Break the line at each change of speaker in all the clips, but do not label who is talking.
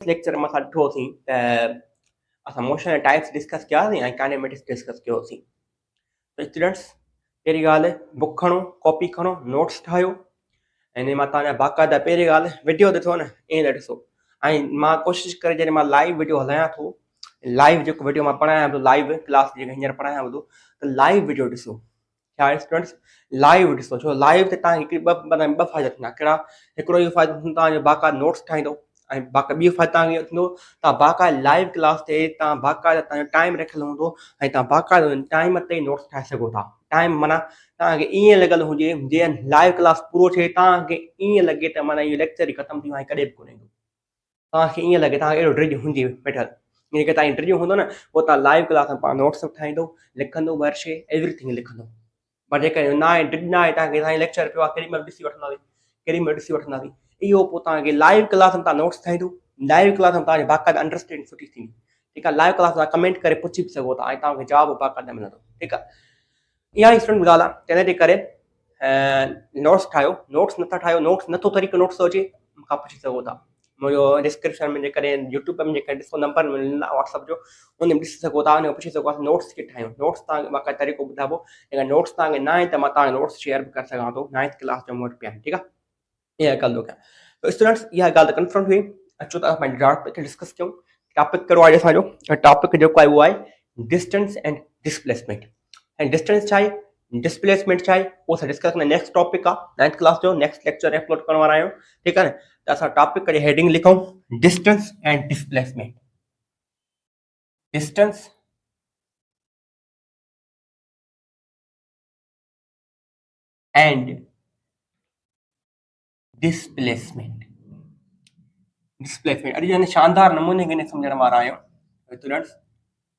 Lecture में असां ॾिठोसीं त असां मोशन टाइप्स डिस्कस कयासीं ऐं काइनेमेटिक्स डिस्कस कयोसीं। त स्टूडेंट्स पहिरीं ॻाल्हि बुक खणो, कॉपी खणो, नोट्स ठाहियो ऐं इन मां तव्हांजा बाक़ाइदा पहिरीं ॻाल्हि वीडियो ॾिठो न ईअं न ॾिसो। ऐं मां कोशिशि करे जॾहिं मां लाइव वीडियो हलायां थो, लाइव जेको वीडियो मां पढ़ायां थो, लाइव क्लास जेका हींअर पढ़ायां थो, त लाइव वीडियो ॾिसो। छा आहे स्टूडेंट्स, लाइव ॾिसो। छो लाइव ते तव्हांखे ॿ फ़ाइदा थींदा। कहिड़ा? हिकिड़ो इहो फ़ाइदो थींदो तव्हांजो बाक़ाइदा नोट्स ठाहींदो ऐं ॿियो फ़ाइदो तव्हांखे इहो थींदो तव्हां बाक़ाइदा लाइव क्लास ते तव्हां बाक़ाइदा तव्हांजो टाइम रखियलु हूंदो ऐं तव्हां बाक़ाइदा टाइम ते ई नोट्स ठाहे सघो था। टाइम माना तव्हांखे ईअं लॻल हुजे जीअं लाइव क्लास पूरो थिए, तव्हांखे ईअं लॻे त माना इहो लेक्चर ई ख़तमु थी वियो ऐं कॾहिं बि कोन ईंदो। तव्हांखे ईअं लॻे तव्हांखे अहिड़ो ड्रिज हुजे वेठल, ईअं की तव्हांजी ड्रिज हूंदो न, पोइ तव्हां लाइव क्लास में पाण नोट्स ठाहींदो, लिखंदो, हर शइ एवरीथिंग लिखंदो। पर जेकॾहिं न आहे, ड्रिज न आहे, तव्हांखे तव्हांजी लेक्चर पियो आहे, केॾी महिल ॾिसी वठंदासीं, इहो पोइ तव्हांखे लाइव क्लास में तव्हां नोट्स ठाहींदो, लाइव क्लास में तव्हांजी बाक़ाइदा अंडरस्टैंडिंग सुठी थींदी। ठीकु आहे। लाइव क्लास में कमेंट करे पुछी बि सघो था ऐं तव्हांखे जवाबु बाक़ाइदा मिलंदो। ठीकु आहे। इहा ई स्टूडेंट ॻाल्हि आहे। तंहिंजे करे नोट्स ठाहियो। नोट्स नथा ठाहियो, नोट्स नथो तरीक़ो नोट्स थो अचे, मूंखां पुछी सघो था। मुंहिंजो डिस्क्रिप्शन में जेकॾहिं यूट्यूब में जेकॾहिं ॾिसो नंबर मिलंदा व्हाट्सअप जो, उन में ॾिसी सघो था, उन में पुछी सघो था नोट्स कीअं ठाहियूं। नोट्स तव्हांखे बाक़ाइदा तरीक़ो ॿुधाइबो। अगरि नोट्स तव्हांखे न आहे त मां तव्हांखे नोट्स शेयर बि करे सघां थो। 9th क्लास जो मूं वटि पिया आहिनि। ठीकु आहे। इहा ॻाल्हि थो कयां। त स्टूडेंट्स इहा ॻाल्हि त कंफर्म हुई। अचो त पंहिंजे टॉपिक खे डिस्कस कयूं। टॉपिक कहिड़ो आहे असांजो? टॉपिक जेको आहे उहो आहे डिस्टेंस एंड डिस्प्लेसमेंट। ऐं डिस्टेंस छा आहे, डिस्प्लेसमेंट छा आहे, उहो असां डिस्कस कंदा। नेक्स्ट टॉपिक आहे 9th क्लास जो, नेक्स्ट लेक्चर अपलोड करण वारा आहियूं। ठीकु आहे न। त असां टॉपिक जी हेडिंग लिखूं distance and displacement. Distance and displacement. Displacement अॼु यानी शानदार नमूने खे सम्झण वारा आहियूं स्टूडेंट्स।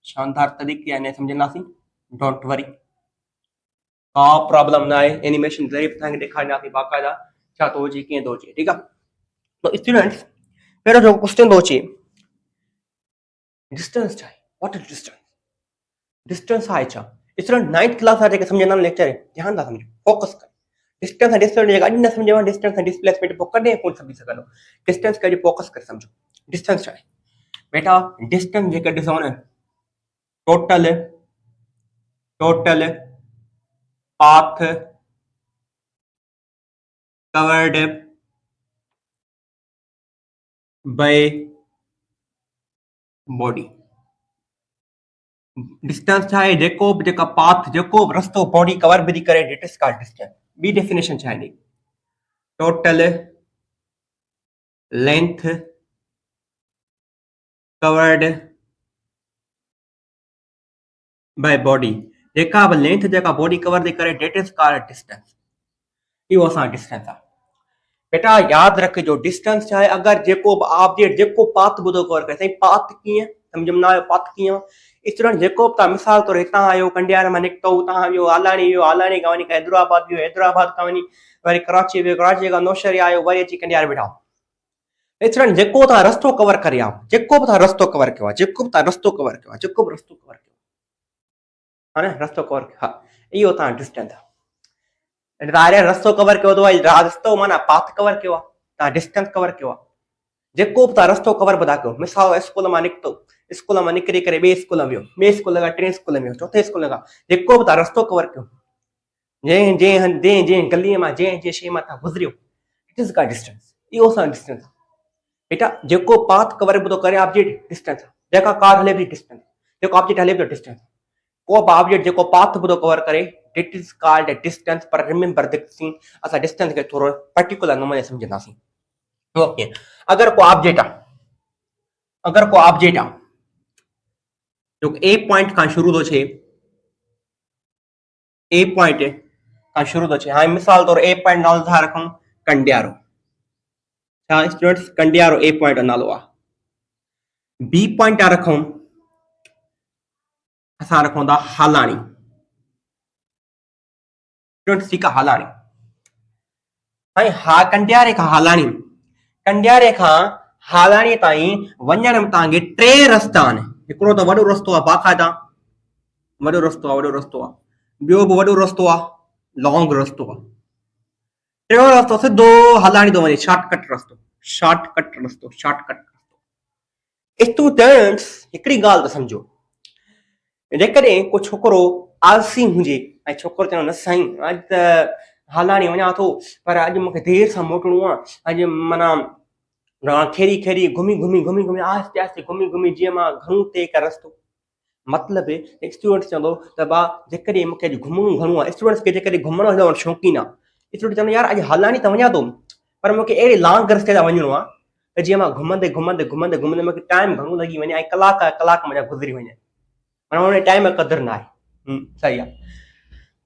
शानदार तरीक़े यानी सम्झंदासीं। डोंट वरी, का प्रॉब्लम न आहे। एनिमेशन ज़रिए तव्हांखे ॾेखारींदासीं बाक़ाइदा छा थो हुजे, कीअं थो अचे। ठीकु आहे। त स्टूडेंट्स पहिरियों जेको क्वेश्चन थो अचे, डिस्टेंस छा आहे? What is distance? डिस्टेंस आहे छा? स्टूडेंट 9th क्लास जा जेके सम्झंदा आहिनि लेक्चर, ध्यान सां सम्झो, फोकस कर। डिस्टेंस ऐं डिस्प्लेसमेंट जेका अॼु न सम्झो, डिस्टेंस ऐं डिस्प्लेसमेंट पोइ कॾहिं कोन सम्झी सघंदो। डिस्टेंस खे फोकस करे सम्झो। डिस्टेंस छा आहे बेटा? डिस्टेंस जेके ॾिसो न, total path covered by body. Distance छा आहे? जेको बि जेका पाथ, जेको बि रस्तो बॉडी कवर बि थी करे, इट इज कॉल्ड डिस्टेंस। ॿी डेफिनेशन छा आहे? Total length covered by body. जेका बि लेंथ जेका बॉडी कवर थी करे, डेट इज कॉल्ड डिस्टेंस। इहो असां डिस्टेंस आहे। बेटा यादि रखिजो, डिस्टेंस छा आहे? अगरि जेको बि ऑब्जेक्ट जेको पाथ ॿुधो कवर करे, साईं पाथ कीअं सम्झ में न आयो? पाथ कीअं? स्टूडेंट जेको बि तव्हां मिसाल तौर हितां आयो, कंडियार मां निकितो, तव्हां वियो आलाणी, वियो आलाणी खां वञी हैदराबाद वियो, हैदराबाद खां वञी वरी कराची वियो, कराची खां नौशहरी आयो, वरी अची कंडियार वेठा। स्टूडेंट जेको तव्हां रस्तो कवर करे आओ, जेको बि तव्हां रस्तो कवर कयो आहे, जेको बि तव्हां रस्तो कवर कयो आहे, जेको बि रस्तो कवर कयो आहे, हा न, रस्तो कवर कयो, हा, इहो तव्हां डिस्टेंस आहे। रस्तो कवर कयो अथव, रस्तो माना पाथ कवर कयो आहे, तव्हां डिस्टेंस कवर कयो आहे। जेको बि तव्हां रस्तो कवर बि था कयो, मिसाल स्कूल मां निकितो, स्कूल मां निकिरी करे ॿिए स्कूल में वियो, ॿिए स्कूल खां टे स्कूल में वियो, चौथे स्कूल खां, जेको बि तव्हां रस्तो कवर कयो, जंहिं गलीअ मां जंहिं शइ मां तव्हां गुज़रियो, इट इज़ कॉल्ड डिस्टेंस। इहो असां डिस्टेंस आहे। बेटा जेको पाथ कवर बि थो करे ऑब्जेक्ट, डिस्टेंस आहे। जेका कार हले थी, डिस्टेंस। जेको ऑब्जेक्ट हले पियो, डिस्टेंस। को बि ऑब्जेक्ट जेको पाथ बि थो कवर करे, इट इज कॉल्ड डिस्टेंस। पर रिमेंबर दिस थिंग, असां डिस्टेंस खे थोरो पर्टिकुलर नमूने सम्झंदासीं। ओके, अगरि को ऑब्जेक्ट आहे, जो ए पॉइंट खां शुरू थो थिए, ए पॉइंट खां शुरू थो थिए, हाणे मिसाल तौर ए पॉइंट नालो था रखूं कंडियारो। छा स्टूडेंट्स? कंडियारो ए पॉइंट जो नालो आहे। बी पॉइंट रखूं, असां रखूं था हालाणी। स्टूडेंट्स ठीकु आहे, हालाणी। हाणे कंडियारे खां हालाणी, कंडियारे खां हालाणी ताईं वञण में तव्हांखे टे रस्ता आहिनि। हिकिड़ो त वॾो रस्तो आहे, बाक़ाइदा वॾो रस्तो आहे। ॿियो बि वॾो रस्तो आहे, लॉन्ग रस्तो आहे। टियों रस्तो सिधो हालाणी थो वञे, शॉर्टकट रस्तो। स्टूडेंट्स हिकिड़ी ॻाल्हि त सम्झो, जेकॾहिं को छोकिरो आलसी हुजे ऐं छोकिरो चवंदो न साईं अॼु त हलाणी वञा थो पर अॼु मूंखे देरि सां मोटणो आहे, अॼु माना खेरी खेरी घुमी घुमी घुमी घुमी आहिस्ते आहिस्ते घुमी घुमी जीअं मां घणो तइ कर रस्तो। मतिलबु स्टूडेंट चवंदो त भाउ जेकॾहिं मूंखे अॼु घुमणो घणो आहे, स्टूडेंट्स खे जेकॾहिं घुमण जो शौक़ीन आहे, स्टूडेंट चवंदो यार अॼु हलाणी त वञा थो पर मूंखे अहिड़े लांग रस्ते तां वञिणो आहे त जीअं मां घुमंदे घुमंदे घुमंदे घुमंदे मूंखे टाइम घणो लॻी वञे ऐं कलाक मुंहिंजा गुज़री वञे, माना हुन टाइम में क़दुरु न आहे। सही आहे।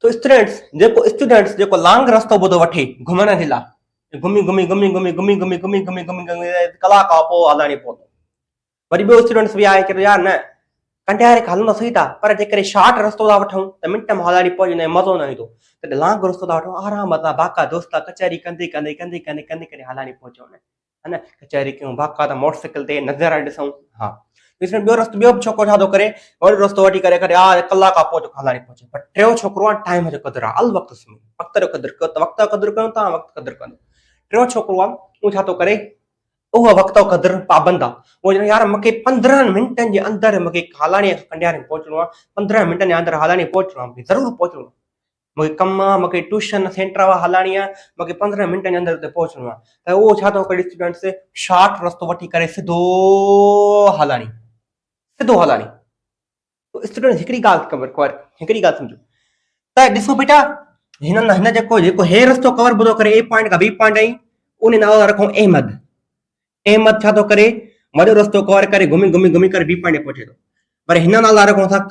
तो स्टूडेंट्स जेको लॉन्ग रस्तो ॿुधो वठे घुमण जे लाइ, घुमी घुमी घुमी घुमी घुमी घुमी घुमी घुमी घुमी घुमी कलाक खां पोइ हलाणी पहुतो। वरी ॿियो स्टूडेंट्स बि आहे कि यार न कंडियारे खां हलंदा सही था पर जेकॾहिं शॉर्ट रस्तो था वठूं त मिंट में हलाणी पहुचंदा आहियूं, मज़ो न ईंदो। तॾहिं लॉन्ग रस्तो था वठूं आराम सां बाक़ा दोस्त कचहरी कंदे कंदे कंदे कंदे कंदे कंदे हलाणी पहुचूं, है न। कचहरी कयूं बाक़ा त मोटरसाइकिल ते नज़ारा ॾिसूं। हा ॿियो छोकिरो छा थो करे, वरी रस्तो वठी करे कलाक खां पोइ हलाणी पहुचे। पर टियों छोकिरो आहे टाइम जो क़दुरु आहे, अल वक़्तु सुम्ही वक़्त जो क़दुरु कयो, वक़्त जो क़दुरु कयूं था, वक़्तु क़दुरु कंदो। टियों छोकिरो आहे उहो छा थो करे, उहो वक़्त जो क़दुरु पाबंद आहे। उहो चवंदो यार मूंखे 15 मिंटनि जे अंदरि मूंखे हलाणी कंडियारे पहुचणो आहे, 15 मिंटनि जे अंदरि हलाणी पहुचणो आहे, मूंखे ज़रूरु पहुचणो आहे, मूंखे कमु आहे, मूंखे ट्यूशन सेंटर आहे हलाणी आहे, मूंखे 15 मिंटनि जे अंदरि हुते पहुचणो आहे। त उहो छा थो करे स्टूडेंट्स, शॉर्ट रस्तो वठी करे सिधो हलाणी। स्टूडेंट हिकिड़ी ॻाल्हि सम्झो त ॾिसो बेटा, हिन जेको हे रस्तो कवर ॿुधो करे ए पॉइंट खां बी पॉइंट आई, उन नालो था रखूं अहमद छा थो करे, वॾो रस्तो कवर करे घुमी घुमी घुमी करे बी पॉइंट ते पहुचे थो। पर हिन नाला रखूं था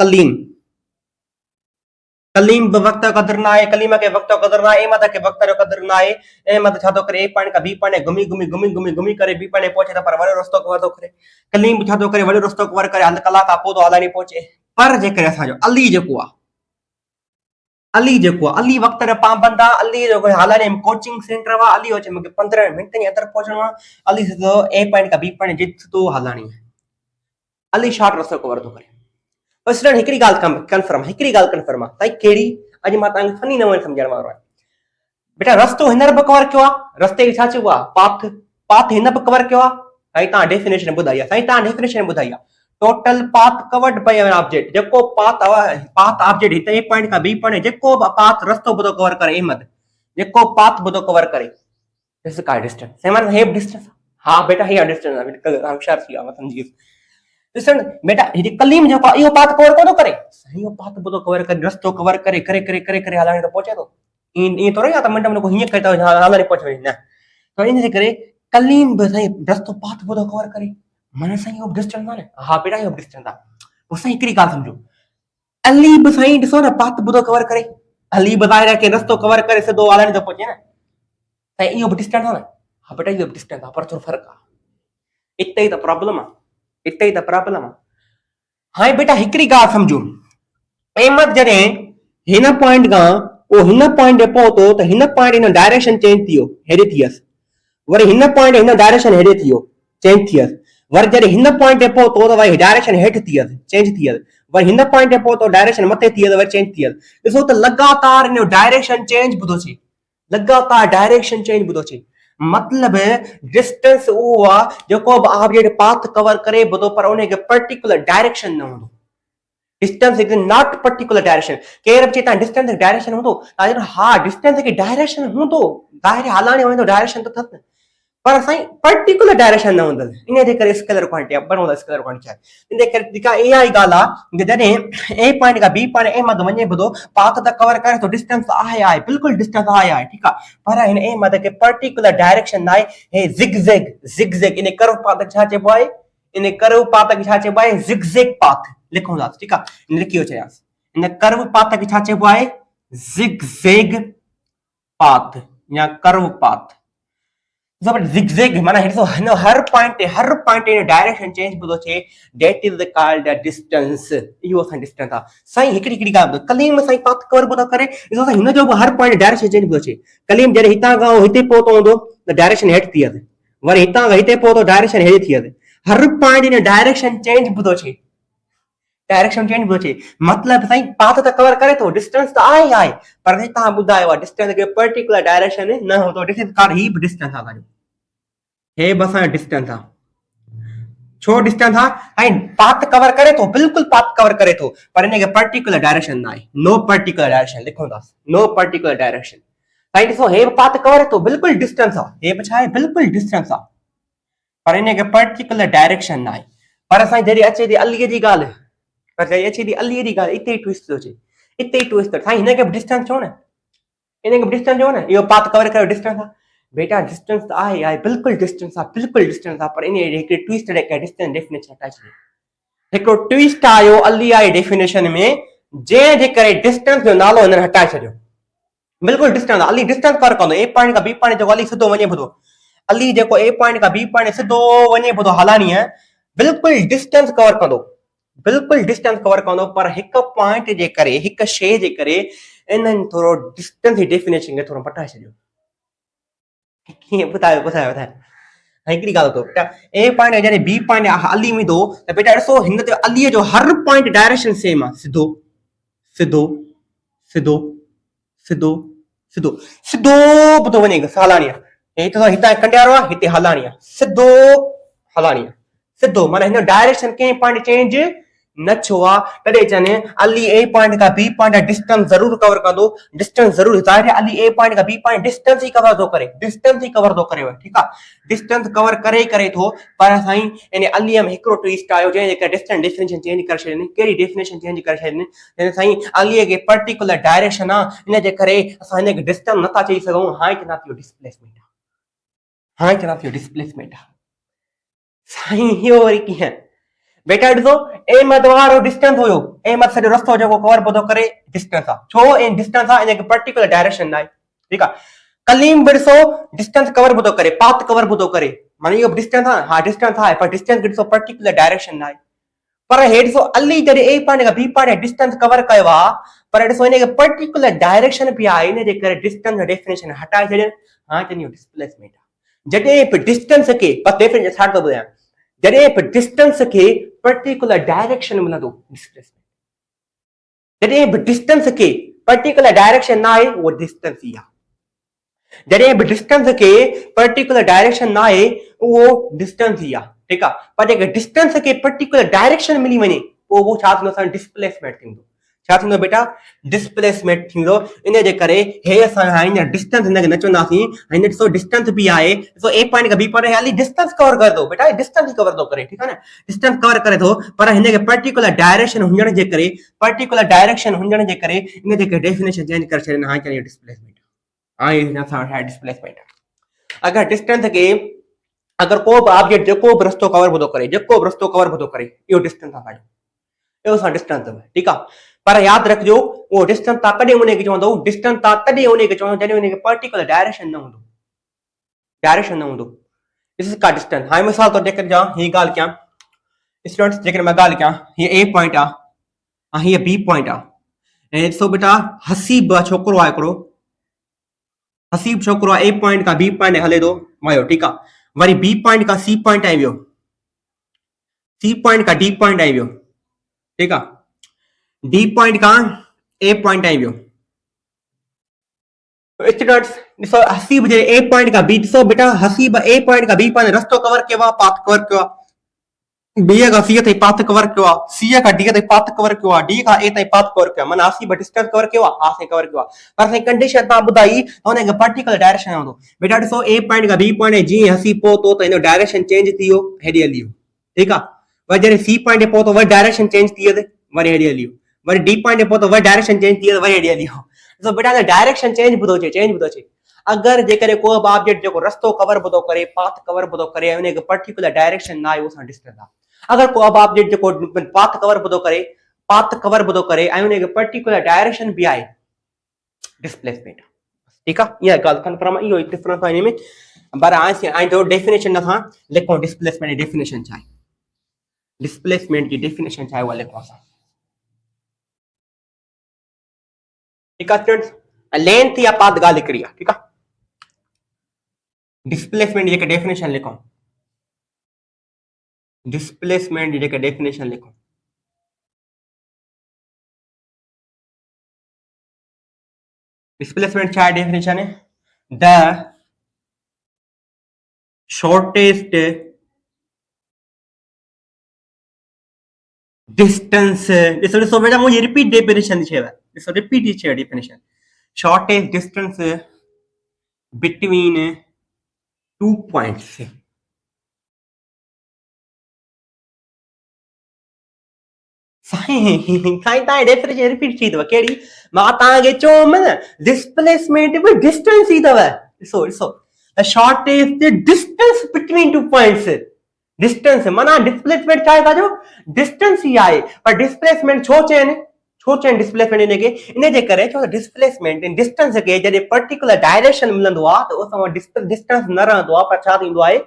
कलीम बि वक़्त जो क़दुरु न आहे, कलीम खे वक़्त जो क़दुरु न आहे, अहमद खे वक़्त जो क़दुरु न आहे। अहमद छा थो करे, ए पॉइंट खां बी पॉइंट घुमी घुमी घुमी घुमी घुमी करे बी पॉइंट ते पहुचे थो पर वॾो रस्तो कवर थो करे। कलीम छा थो करे, वॾो रस्तो कवर करे कलाक खां पोइ हलाणी पहुचे। पर जेकॾहिं असांजो अली जेको आहे, अली वक़्त जो पाबंद आहे, अली जो हलाणी कोचिंग सेंटर आहे, अली अचे मूंखे 15 मिंट जे अंदरि पहुचणो आहे, अली सिधो ए पॉइंट खां बी पॉइंट जितो हलाणी आहे, अली शॉर्ट रस्तो कवर थो करे। स्टूडेंट हिकिड़ी ॻाल्हि कंफर्म आहे ताईं कहिड़ी, अॼु मां तव्हांखे फनी नमूने सम्झाइण वारो आहियां। बेटा रस्तो हिन बि कवर कयो आहे, रस्ते खे छा चइबो आहे, पाथ हिन बि कवर कयो आहे। साईं तव्हां डेफिनेशन ॿुधाई आहे, total path covered by an object. जेको पाथ ऑब्जेक्ट हिते ए पॉइंट खां बी पॉइंट जेको पाथ रस्तो ॿुधो कवर करे, अहमद जेको पाथ ॿुधो कवर करे, दिस इज डिस्टेंस। सेवन हे डिस्टेंस। हा बेटा हे डिस्टेंस आहे, होशियार थी वियो समझी ॾिसण बेटा। कलीम जेको इहो पाथ कवर कोन करे, इहो पाथ ॿुधो कवर करे, रस्तो कवर करे करे करे करे करे हलाणी त पहुचे थो। ईअं थोरो या त मिंट में हीअं करे त हलाणी पहुचे वञे, न। त इन जे करे कलीम बि साईं रस्तो पाथ ॿुधो कवर करे, माना साईं इहो डिस्टेंस आहे न। हा बेटा इहो डिस्टेंस आहे। पोइ साईं हिकिड़ी ॻाल्हि सम्झो, अली बि साईं ॾिसो न पाथ ॿुधो कवर करे, अली बि ॿुधाए रखे रस्तो कवर करे सिधो हलाणी थो पहुचे न, साईं इहो बि डिस्टेंस आहे न। हा बेटा इहो बि डिस्टेंस आहे पर थोरो फ़र्क़ु आहे, इते ई त प्रॉब्लम आहे। हाणे बेटा हिकिड़ी ॻाल्हि सम्झो, अहमद जॾहिं हिन पॉइंट खां पोइ हिन पॉइंट ते पहुतो त हिन पॉइंट हिन डायरेक्शन चेंज थी वियो, हेॾे थी वियसि। वरी हिन पॉइंट हिन डायरेक्शन हेॾे थी वियो, चेंज थी वियसि। वरी जॾहिं हिन पॉइंट ते पहुतो त वरी डायरेक्शन हेठि थी वियसि, चेंज थी वियसि। वरी हिन पॉइंट ते पहुतो डायरेक्शन मथे थी वियसि, वरी चेंज थी वियसि। ॾिसो त लगातार हिन डायरेक्शन चेंज ॿुधो थिए, लगातार डायरेक्शन चेंज ॿुधो थिए। मतलब डिस्टेंस उहो आहे जेको बि ऑब्जेक्ट पाथ कवर करे ॿुधो पर उनखे पर्टिकुलर डायरेक्शन न हूंदो। Distance is not particular direction. केर बि चए तव्हां डिस्टेंस डायरेक्शन हूंदो, हा डिस्टेंस खे डायरेक्शन हूंदो, ॿाहिरि हलाणी वेंदो डायरेक्शन त अथसि, पर साईं पर्टिकुलर डायरेक्शन न हूंदसि। इन जे करे स्केलर क्वांटिटी आहे, बनोदा स्केलर क्वांटिटी आहे। इन जे करे जेका इहा ई ॻाल्हि आहे कि जॾहिं ए पॉइंट खां बी पॉइंट अहमद वञे ॿुधो पाथ त कवर करे थो, डिस्टेंस आहे बिल्कुलु डिस्टेंस आहे, ठीकु आहे, पर हिन अहमद खे पर्टिकुलर डायरेक्शन न आहे। हे ज़िगज़ैग इन कर्व पाथ खे छा चइबो आहे, इन कर्व पाथ खे छा चइबो आहे, ज़िगज़ैग पाथ लिखूं था, ठीकु आहे, लिखी वठियासीं। इन कर्व पाथ खे छा चइबो आहे, ज़िगज़ैग पाथ या कर्व पाथ। ज़िगज़ैग माना हर पॉइंट ते डायरेक्शन चेंज ॿुधो थिए, दैट इज कॉल्ड डिस्टेंस। इहो असां डिस्टेंस आहे। साईं हिकिड़ी ॻाल्हि कलीम साईं पाथ कवर ॿुधो करे, ॾिसो साईं हिन जो बि हर पॉइंट डायरेक्शन चेंज ॿुधो थिए। कलीम जॾहिं हितां खां हिते पहुतो हूंदो त डायरेक्शन हेठि थी वियसि, वरी हितां खां हिते पहुतो डायरेक्शन हेठि थी वियसि। हर पॉइंट इन डायरेक्शन चेंज ॿुधो थिए, मतलब साईं पाथ त कवर करे थो, डिस्टेंस त आहे, पर तव्हां ॿुधायो आहे डिस्टेंस खे पर्टिकुलर डायरेक्शन न हूंदो। डिस्टेंस ही बि डिस्टेंस आहे, हे बि असांजो डिस्टेंस आहे। छो डिस्टेंस है पाथ कवर करे तो बिल्कुल पाथ कवर करे तो पर इन पर्टिकुलर डायरेक्शन ना है नो पर्टिकुलर डायरेक्शन लिखो था नो पर्टिकुलर डायरेक्शन साईं ॾिसो हे पाथ कवर है तो बिल्कुल डिस्टेंस आहे हे छा आहे बिल्कुल डिस्टेंस आहे पर इन पर्टिकुलर डायरेक्शन ना है पर साईं जॾहिं अचे थी अलीअ जी ॻाल्हि पर जॾहिं अचे थी अलीअ जी ॻाल्हि इते ई ट्विस्ट थो अचे इते ई ट्विस्ट साईं हिनखे डिस्टेंस चओ न इनखे डिस्टेंस चओ न इहो पाथ कवर कयो डिस्टेंस आहे बेटा डिस्टेंस तो आहे बिल्कुल डिस्टेंस आहे बिल्कुल डिस्टेंस आहे पर इन हिकिड़ी ट्विस्ट डिस्टेंस डेफिनेशन हटाए छॾियो हिकिड़ो ट्विस्ट आयो अली आहे डेफिनेशन में जंहिंजे करे डिस्टेंस जो नालो हिननि हटाए छॾियो बिल्कुल डिस्टेंस अली डिस्टेंस कवर कंदो ए पॉइंट खां बी पॉइंट जेको अली सिधो वञे पियो अली जेको ए पॉइंट खां बी पॉइंट सिधो वञे पियो हलानी आहे बिल्कुल डिस्टेंस कवर कंदो बिल्कुल डिस्टेंस कवर कंदो पर हिकु पॉइंट जे करे हिकु शइ जे करे इन्हनि थोरो डिस्टेंस जी डेफिनेशन खे थोरो मटाए छॾियो कीअं ॿुधायो ॿुधायो ॿुधायो हिकिड़ी ॻाल्हि ॿुधो बेटा ए पॉइंट जॾहिं बी पॉइंट अली वेंदो त बेटा ॾिसो हिन ते अलीअ जो हर पॉइंट डायरेक्शन सेम आहे सिधो सिधो सिधो सिधो सिधो सिधो पियो वञे हलाणी आहे हितां कंडियारो आहे हिते हलाणी आहे सिधो हलाणी आहे सिधो माना हिन डायरेक्शन कंहिं पॉइंट चेंज न छो आहे तॾहिं चवनि अली ए पॉइंट खां बी पॉइंट डिस्टेंस ज़रूर कवर कंदो डिस्टेंस ज़रूर ज़ाहिर आहे अली ए पॉइंट खां बी पॉइंट डिस्टेंस ही कवर थो करे डिस्टेंस ही कवर थो करे ठीकु आहे डिस्टेंस कवर करे ई करे थो पर साईं इन अलीअ में हिकिड़ो ट्विस्ट आयो जंहिंजे करे डिस्टेंस डेफिनेशन चेंज करे छॾियनि कहिड़ी डेफिनेशन चेंज करे छॾियनि जंहिं साईं अलीअ खे पर्टिकुलर डायरेक्शन आहे इन जे करे असां हिनखे डिस्टेंस नथा चई सघूं हाणे चवंदा थियो डिस्प्लेसमेंट हाणे चवंदा थियो डिस्प्लेसमेंट साईं इहो वरी कीअं बेटा ॾिसो ए मत वारो डिस्टेंस हुयो ए मत सॼो रस्तो जेको कवर पियो थो करे डिस्टेंस आहे छो इन डिस्टेंस आहे इनखे पर्टिकुलर डायरेक्शन न आहे ठीकु आहे कलीम बि ॾिसो डिस्टेंस कवर पियो थो करे पाथ कवर पियो थो करे माना इहो डिस्टेंस आहे हा डिस्टेंस आहे पर डिस्टेंस खे ॾिसो पर्टिकुलर डायरेक्शन न आहे पर हे ॾिसो अली जॾहिं ए पॉइंट खां बी पॉइंट डिस्टेंस कवर कयो आहे पर ॾिसो इनखे पर्टिकुलर डायरेक्शन बि आहे इनजे करे डिस्टेंस जो डेफिनेशन हटाए छॾियनि हाणे चवनि डिस्प्लेसमेंट आहे जॾहिं बि डिस्टेंस खे बस डेफिनेशन छा थो ॿुधायां जॾहिं बि डिस्टेंस खे पर्टिकुलर डायरेक्शन मिलंदो डिस्प्लेसमेंट जॾहिं बि डिस्टेंस खे पर्टिकुलर डायरेक्शन न आहे उहो डिस्टेंस ई आहे जॾहिं बि डिस्टेंस खे पर्टिकुलर डायरेक्शन न आहे उहो डिस्टेंस ई आहे ठीकु आहे पर जेके डिस्टेंस खे पर्टिकुलर डायरेक्शन मिली वञे पोइ उहो छा थींदो असांजो डिस्प्लेसमेंट थींदो छा थींदो बेटा डिस्प्लेसमेंट थींदो इन जे करे हे असां हाणे डिस्टेंस हिनखे न चवंदासीं हिन ॾिसो डिस्टेंस बि आहे ॾिसो ए पॉइंट खां बी पॉइंट हाली डिस्टेंस कवर करे थो बेटा डिस्टेंस ही कवर थो करे ठीकु आहे न डिस्टेंस कवर करे थो पर हिनखे पर्टिकुलर डायरेक्शन हुजण जे करे पर्टिकुलर डायरेक्शन हुजण जे करे इन जे डेफिनेशन चेंज करे छॾनि हाणे चवनि डिस्प्लेसमेंट हाणे हिन सां डिस्प्लेसमेंट अगरि डिस्टेंस खे अगरि को बि ऑब्जेक्ट जेको बि रस्तो कवर थो करे जेको बि रस्तो कवर थो करे इहो डिस्टेंस आहे इहो असां डिस्टेंस अथव ठीकु आहे पर यादि रखिजो उहो डिस्टेंस तव्हां कॾहिं उनखे चवंदो डिस्टेंस तव्हां तॾहिं उनखे चवंदो जॾहिं उनखे पर्टिकुलर डायरेक्शन न हूंदो डायरेक्शन न हूंदो दिस इज का डिस्टेंस हाणे मिसाल तौर ते हीअ ॻाल्हि कयां स्टूडेंट्स जेकॾहिं मां ॻाल्हि कयां हीअ ए पॉइंट आहे ऐं हीअ बी पॉइंट आहे ऐं ॾिसो बेटा हसीब छोकिरो आहे हिकिड़ो हसीब छोकिरो आहे ए पॉइंट खां बी पॉइंट हले थो वियो ठीकु आहे वरी बी पॉइंट खां सी पॉइंट आई वियो सी पॉइंट खां डी पॉइंट आई वियो ठीकु आहे डी पॉइंट खां ए पॉइंट आई वियो स्टूडेंट्स ॾिसो हसीब जे ए पॉइंट खां बी ॾिसो बेटा हसीब ए पॉइंट खां बी पॉइंट रस्तो कवर कयो आहे पाथ कवर कयो आहे बी खां सी ताईं पाथ कवर कयो आहे सी खां डी ताईं पाथ कवर कयो आहे डी खां ए ताईं पाथ कवर कयो आहे माना हसीब डिस्टेंस कवर कयो आहे हां कवर कयो आहे पर साईं कंडीशन तव्हां ॿुधाई त हुनखे पर्टिकुलर डायरेक्शन हूंदो बेटा ॾिसो ए पॉइंट खां बी पॉइंट जीअं हसीब पहुतो त हिन जो डायरेक्शन चेंज थी वियो हेॾे हली वियो ठीकु आहे वरी जॾहिं सी पॉइंट ते पहुतो वरी डायरेक्शन चेंज थी वियो वरी हेॾे हली वियो वरी डी पॉइंट ते पहुतो वरी डायरेक्शन चेंज थी वियो वरी हेॾे हली वियो ॾिसो बेटा डायरेक्शन चेंज बि थो अचे अगरि जेकॾहिं को बि ऑब्जेक्ट जेको रस्तो कवर बि थो करे पाथ कवर बि थो करे ऐं उनखे पर्टिकुलर डायरेक्शन न आहे उहो असां डिस्टेंस आहे अगरि को बि ऑब्जेक्ट जेको पाथ कवर बि थो करे ऐं उनखे पर्टिकुलर डायरेक्शन बि आहे डिस्प्लेसमेंट ठीकु आहे इहा ॻाल्हि कंफर्म आहे इहो डिफरेंस आहे हिन में पर हाणे थोरो डेफिनेशन असां लिखूं डिस्प्लेसमेंट जी डेफिनेशन छा आहे डिस्प्लेसमेंट जी डेफिनेशन छा आहे उहा लिखूं असां ठीकु आहे स्टूडेंट्स लेंथ या पाथ ॻाल्हि हिकिड़ी आहे ठीकु आहे डिस्प्लेसमेंट जी डेफिनेशन लिखो डिस्प्लेसमेंट जी डेफिनेशन लिखो डिस्प्लेसमेंट क्या डेफिनेशन है द शॉर्टेस्ट डिस्टेंस ॾिसो ॾिसो बेटा मुझे रिपीट डेफिनेशन चयो आहे ॾिसो रिपीट ही चयो definition shortest distance between 2 points साईं तव्हां डेफिनेशन रिपीट थी अथव कहिड़ी मां तव्हांखे चयोमि न डिस्प्लेसमेंट बि डिस्टेंस ई अथव ॾिसो ॾिसो the shortest distance between 2 points distance माना डिस्प्लेसमेंट छा आहे तव्हांजो डिस्टेंस ई आहे पर डिस्प्लेसमेंट छो चइनि डिस्प्लेसमेंट इनखे इन जे करे छो डिस्प्लेसमेंट डिस्टेंस खे जॾहिं पर्टिकुलर डायरेक्शन मिलंदो आहे त उहो डिस्टेंस न रहंदो आहे पर छा थींदो आहे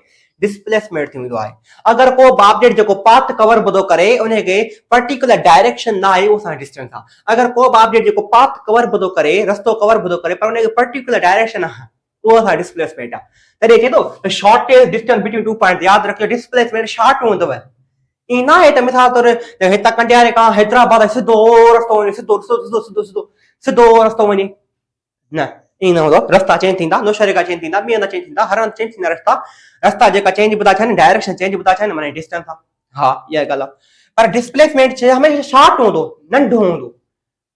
डिस्प्लेसमेंट थींदो आहे अगर को ऑब्जेक्ट जो पाथ कवर बदो करे उनखे पर्टिकुलर डायरेक्शन ना आहे उहो डिस्टेंस आहे अगर को ऑब्जेक्ट जो पाथ कवर बदो करे रस्तो कवर बदो करे पर उनखे पर्टिकुलर डायरेक्शन आहे उहो डिस्प्लेसमेंट आहे तॾहिं चए थो शॉर्टेस्ट डिस्टेंस बिटवीन 2 पॉइंट यादि रखियो डिस्प्लेसमेंट शॉर्ट हूंदव ईअं न आहे त मिसाल तौर हितां कंडियारे खां हैदराबाद सिधो रस्तो वञे सिधो सिधो सिधो सिधो सिधो रस्तो वञे न ईअं न हूंदो रस्ता चेंज थींदा नौशहरे खां चेंज थींदा ॿिए हंधि चेंज थींदा हर हंधि चेंज थींदा रस्ता जेका चेंज ॿुधा थियनि डायरेक्शन चेंज ॿुधा थियनि माना डिस्टेंस आहे हा इहा ॻाल्हि आहे पर डिस्प्लेसमेंट हमेशह शॉर्ट हूंदो नंढो हूंदो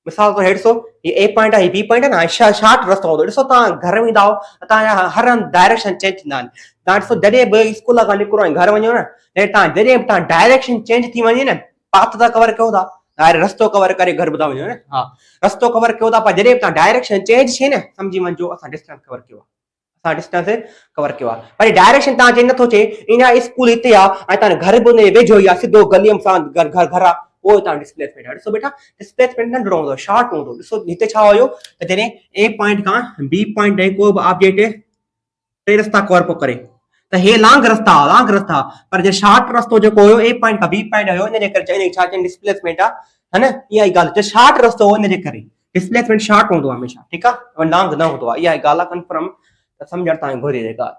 मिसाल तौर ॾिसो हीअ ए पॉइंट आहे बी पॉइंट आहे न शॉर्ट रस्तो हूंदो ॾिसो तव्हां घर में ईंदा तव्हांजा हर हंधि डायरेक्शन चेंज थींदा आहिनि तव्हां ॾिसो जॾहिं बि स्कूल खां निकिरो ऐं घर वञो न जॾहिं तव्हां डायरेक्शन चेंज थी वञे न पाथ था कवर कयो था रस्तो कवर करे घर ॿुधा वञो न हा रस्तो कवर कयो था पर जॾहिं तव्हां डायरेक्शन चेंज थिए न सम्झी वञिजो असां डिस्टेंस कवर कयो आहे डिस्टेंस कवर कयो आहे पर डायरेक्शन तव्हां चेंज नथो थिए इन स्कूल हिते आहे ऐं तव्हां घर बि हुनजे वेझो ई आहे सिधो गलीअ सां घर आहे वो तव्हां डिस्प्लेसमेंट आहे ॾिसो बेटा डिस्प्लेसमेंट नंढो हूंदो शॉर्ट हूंदो ॾिसो हिते छा हुयो त जॾहिं ए पॉइंट खां बी पॉइंट ताईं को बि ऑब्जेक्ट टे रस्ता कवर पियो करे त हे लॉन्ग रस्ता पर जे शॉर्ट रस्तो जेको हुयो ए पॉइंट खां बी पॉइंट हुयो इन जे करे चइनि छा चइनि डिस्प्लेसमेंट आहे न इहा ई ॻाल्हि शॉर्ट रस्तो हो इन जे करे डिस्प्लेसमेंट शॉर्ट हूंदो आहे हमेशह ठीकु आहे लॉन्ग न हूंदो आहे इहा ॻाल्हि आहे कंफर्म त सम्झणु तव्हांखे घुरे ॻाल्हि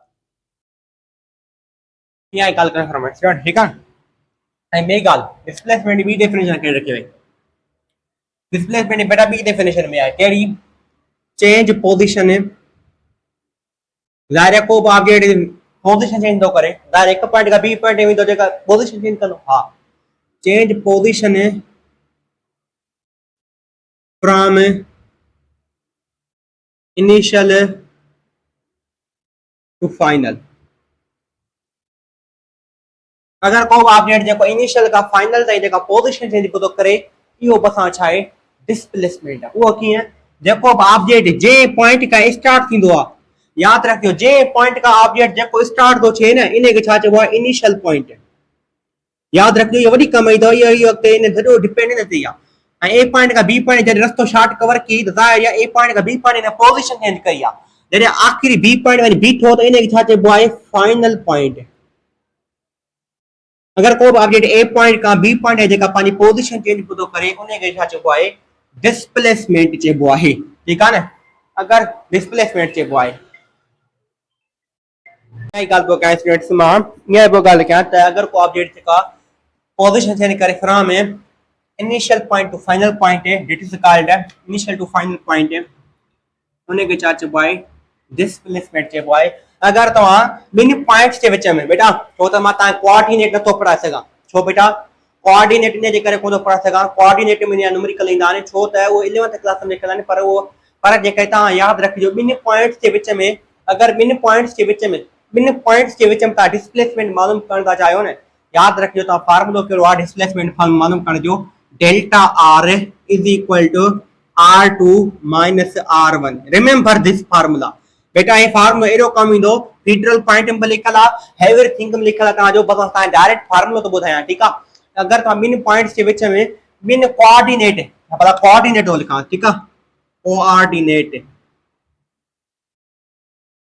इहा ई ॻाल्हि कंफर्म आहे ठीकु आहे ऐं ॿी ॻाल्हि डिस्प्लेसमेंट ॿी डेफिनेशन कहिड़ी रखी वई डिस्प्लेसमेंट बेटा ॿी डेफिनेशन में आहे कहिड़ी चेंज पोजीशन ज़ाहिर को बि ऑब्जेक्ट पोजीशन चेंज थो करे ज़ाहिर हिकु पॉइंट खां बी पॉइंट में जेका पोजीशन चेंज कंदो हा change position from initial to final अगर को ऑब्जेक्ट जो इनिशियल का फाइनल ताईं जेका पोजीशन चेंज थो करे इहो बसां छा आहे डिस्प्लेसमेंट आहे उहो कीअं जेको बि ऑब्जेक्ट जे पॉइंट खां स्टार्ट थींदो आहे यादि रखियो जे पॉइंट खां ऑब्जेक्ट जेको स्टार्ट थो थिए न इन खे छा चइबो आहे इनिशियल पॉइंट यादि रखियो इहो वॾी कमाई अथव इहो अॻिते इन सॼो डिपेंड न थी आहे ऐं ए पॉइंट खां बी पॉइंट जॾहिं रस्तो शॉर्ट कवर कई त ज़ाहिर आहे ए पॉइंट खां B point in position change कई आहे जॾहिं आख़िरी बी पॉइंट वञी बीठो त इन खे छा चइबो आहे फाइनल पॉइंट अगर को ऑब्जेक्ट ए पॉइंट का बी पॉइंट है जेका पानी पोजीशन चेंज बदो करे उन्हें के छा चइबो आहे डिस्प्लेसमेंट चइबो आहे ठीक है ना अगर डिस्प्लेसमेंट चइबो आहे आई गाल को गाइस स्टूडेंट्स मां ये वो गाल क्या त अगर को ऑब्जेक्ट का पोजीशन चेंज करे from initial point to final point है that is called initial to final point है उन्हें के छा चइबो आहे डिस्प्लेसमेंट चइबो आहे अगर तव्हां ॿिनि पॉइंट्स के विच में बेटा छो त मां तव्हां कोऑर्डिनेट नथो पढ़ाए सघां छो बेटा कोऑर्डिनेट इन जे करे कोन पढ़ाए सघां कोऑर्डिनेट में न्यूमेरिकल ईंदा आहिनि छो त उहो 11th क्लास में लिखियल आहिनि पर उहो पर जेके तव्हां यादि रखिजो ॿिनि पॉइंट्स के विच में अगर ॿिनि पॉइंट्स के विच में तव्हां डिस्प्लेसमेंट मालूम करण था चाहियो न यादि रखिजो तव्हां फार्मूलो कहिड़ो आहे डिस्प्लेसमेंट मालूम करण जो delta R is equal to R2 minus R1 remember this formula बेटा ये फार्मूला एरो कम इंदो फीडरल पॉइंट में लिखल है एवरीथिंग में लिखल है जो बस ता डायरेक्ट फार्मूला तो बुधाया ठीक है अगर ता बिन पॉइंट्स के बीच में बिन कोऑर्डिनेट भला कोऑर्डिनेट हो लिखा ठीक है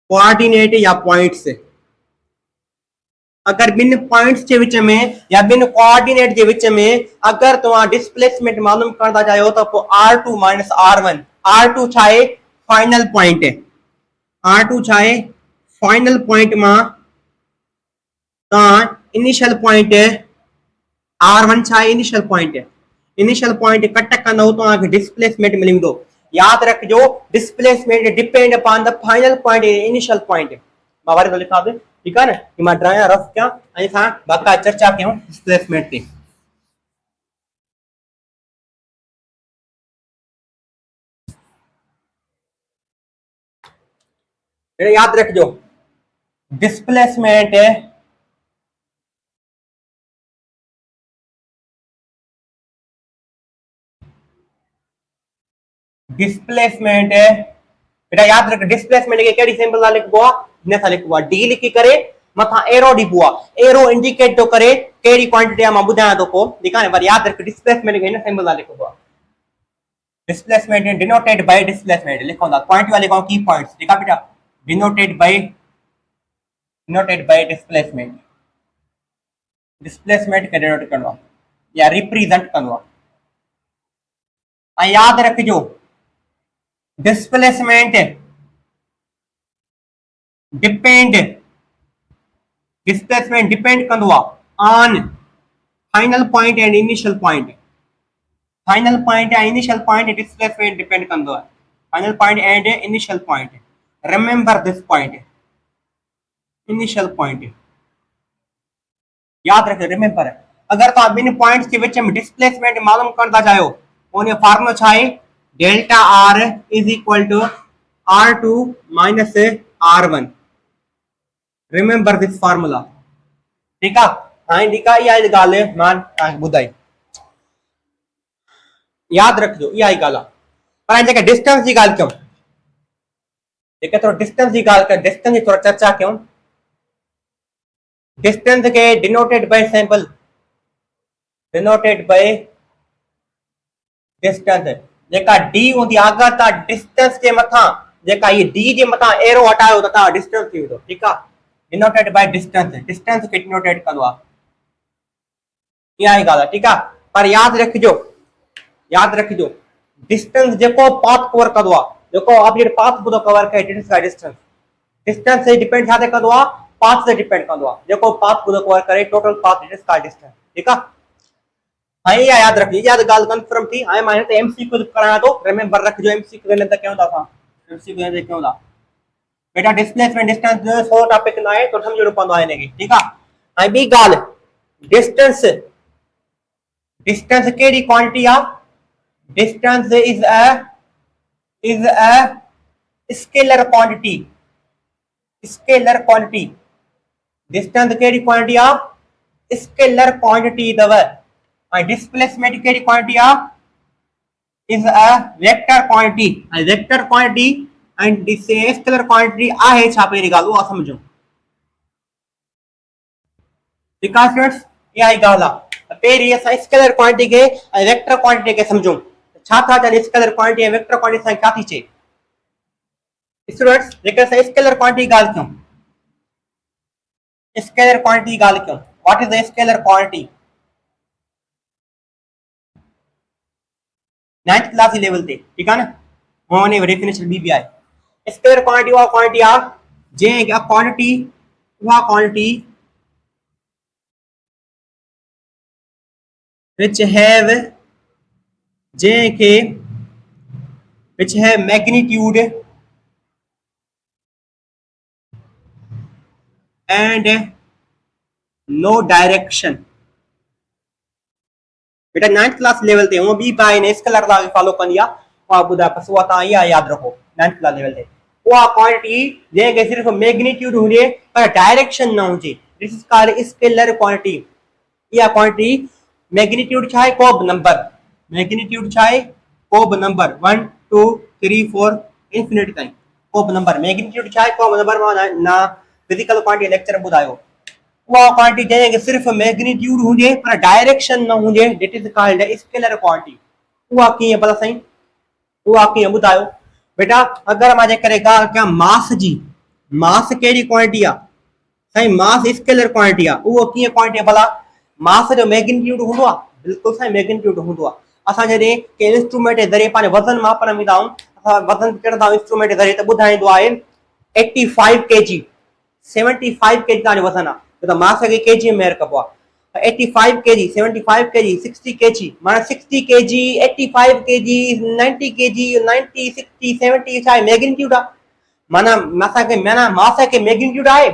कोऑर्डिनेट या पॉइंट्स अगर बिन पॉइंट्स के बीच में या बिन कोऑर्डिनेट के बीच में अगर तुम डिस्प्लेसमेंट मालूम करना चाहो तो R2 minus R1 R2 छाए फाइनल पॉइंट है R2 छाए फाइनल पॉइंट में इनिशियल पॉइंट है R1 छाए इनिशियल पॉइंट कट कंदो तो डिस्प्लेसमेंट मिलंदो याद रखिजो displacement depend upon the final point initial point मां वारे लिखा दे ठीक है ना कि मैं ड्राया रफ क्या ऐसा बाका चर्चा क्यों डिस्प्लेसमेंट पे याद रखिजो डिस्प्लेसमेंट डिस्प्लेसमेंट बेटा याद रख डिस्प्लेसमेंट के केड़ी सिंबल ला लिखबो ने था लिखबो डी लिखी करे मथा एरो दिबो एरो इंडिकेट तो करे केड़ी क्वांटिटी मा बुधाया तो को दिखाने पर याद रख डिस्प्लेसमेंट के ने सिंबल ला लिखबो डिस्प्लेसमेंट डिनोटेड बाय डिस्प्लेसमेंट लिखो ना पॉइंट वाले को की पॉइंट्स लिखा बेटा डिनोटेड बाय डिस्प्लेसमेंट डिस्प्लेसमेंट के डिनोट करवा या रिप्रेजेंट करवा आ याद रखिजो डिस्प्लेसमेंट डिपेंड कंदो on final point and initial point displacement depend कंदो final point and initial point remember this point initial point याद रखो रिमेंबर अगर तो आप इन पॉइंट्स के बीच में डिस्प्लेसमेंट मालूम करना चाहो उन फार्मूला छा है delta R is equal to R2 minus R1 remember this formula ठीक है हां दिखा या गाल मान बुधाई याद रखो या गाल पर जेके डिस्टेंस की गाल क्यों जेके थोड़ा डिस्टेंस की गाल कर डिस्टेंस की थोड़ा चर्चा क्यों डिस्टेंस के denoted by symbol denoted by distance जेका डी होंदी आगा ता डिस्टेंस के मथा जेका ये डी जे मथा एरो हटायो ता डिस्टेंस थी तो ठीक है डिनोटेड बाय डिस्टेंस के डिनोटेट करवा या ही गाल ठीक है पर याद रखिजो डिस्टेंस जेको पाथ कवर करवा जेको आप ये पाथ बुदो कवर करे इट इज का डिस्टेंस से डिपेंड छाते करवा पाथ से डिपेंड करवा जेको पाथ बुदो कवर करे टोटल पाथ इट इज का डिस्टेंस ठीक है हां या याद रखिए याद गाल कंफर्म थी हां माने तो एमसीक्यू कराना तो रिमेंबर रखिजो एमसीक्यू ने तो क्यों था एमसीक्यू ने क्यों था बेटा डिस्प्लेसमेंट डिस्टेंस जो सो टॉपिक ना है तो समझो पड़ो है ने ठीक है हां बी गाल डिस्टेंस केडी क्वांटिटी आ distance is a scalar quantity distance केडी क्वांटिटी आ स्केलर क्वांटिटी दव डिस्प्लेसमेंट केडी क्वांटिटी आ is a vector quantity and this scalar quantity आहे छा पेरी गाल वो समझो ठीक है स्टूडेंट्स यही गाल पेरी असा स्केलर क्वांटिटी के वेक्टर क्वांटिटी के समझो छा था स्केलर क्वांटिटी वेक्टर क्वांटिटी से क्या थी चे स्टूडेंट्स जेकर से स्केलर क्वांटिटी गाल क्यों what is the scalar quantity 9th class level ते ठीक है ना मोने डेफिनेशन बीबीआई स्केलर क्वांटिटी वा क्वांटिटी आ जे quantity which have magnitude and no direction बेटा 9th क्लास लेवल ते वो बी बाय ने स्केलर ला फॉलो कनिया वा बुदा पसवा ता याद रखो 9th क्लास लेवल ते वो क्वांटिटी जे के सिर्फ मैग्नीट्यूड हुजे पर डायरेक्शन ना हुजे this is called scalar quantity या क्वांटिटी मैग्नीट्यूड छा है कोब नंबर 1 2 3 4 इंफिनिटी ताई कोब नंबर मैग्नीट्यूड छा है कोब नंबर ना फिजिकल क्वांटिटी लेक्चर बुधायो वो क्वांटिटी जे के सिर्फ मैग्नीट्यूड हुजे पर डायरेक्शन ना हुजे that is called scalar quantity वो की भला सही वो की बुधायो बेटा अगर माजे करेगा क्या मास केडी क्वांटिटी आ सही मास स्केलर क्वांटिटी आ वो की क्वांटिटी भला मास जो मैग्नीट्यूड हुंदो आ बिल्कुल सही मैग्नीट्यूड हुंदो आ असा जदे के इंस्ट्रूमेंट जे जरिए पाने वजन मापन में दाऊं असा वजन करदा इंस्ट्रूमेंट जे जरिए त बुधाइंदो आहे 85 केजी 75 केजी का वजन आ तो मास के केजी में रखबो आ 85 केजी 75 केजी 60 केजी माने 60 केजी 85 केजी 90 केजी 90 60 70 चाहे मैग्नीट्यूड आ माना मास के मैग्नीट्यूड आहे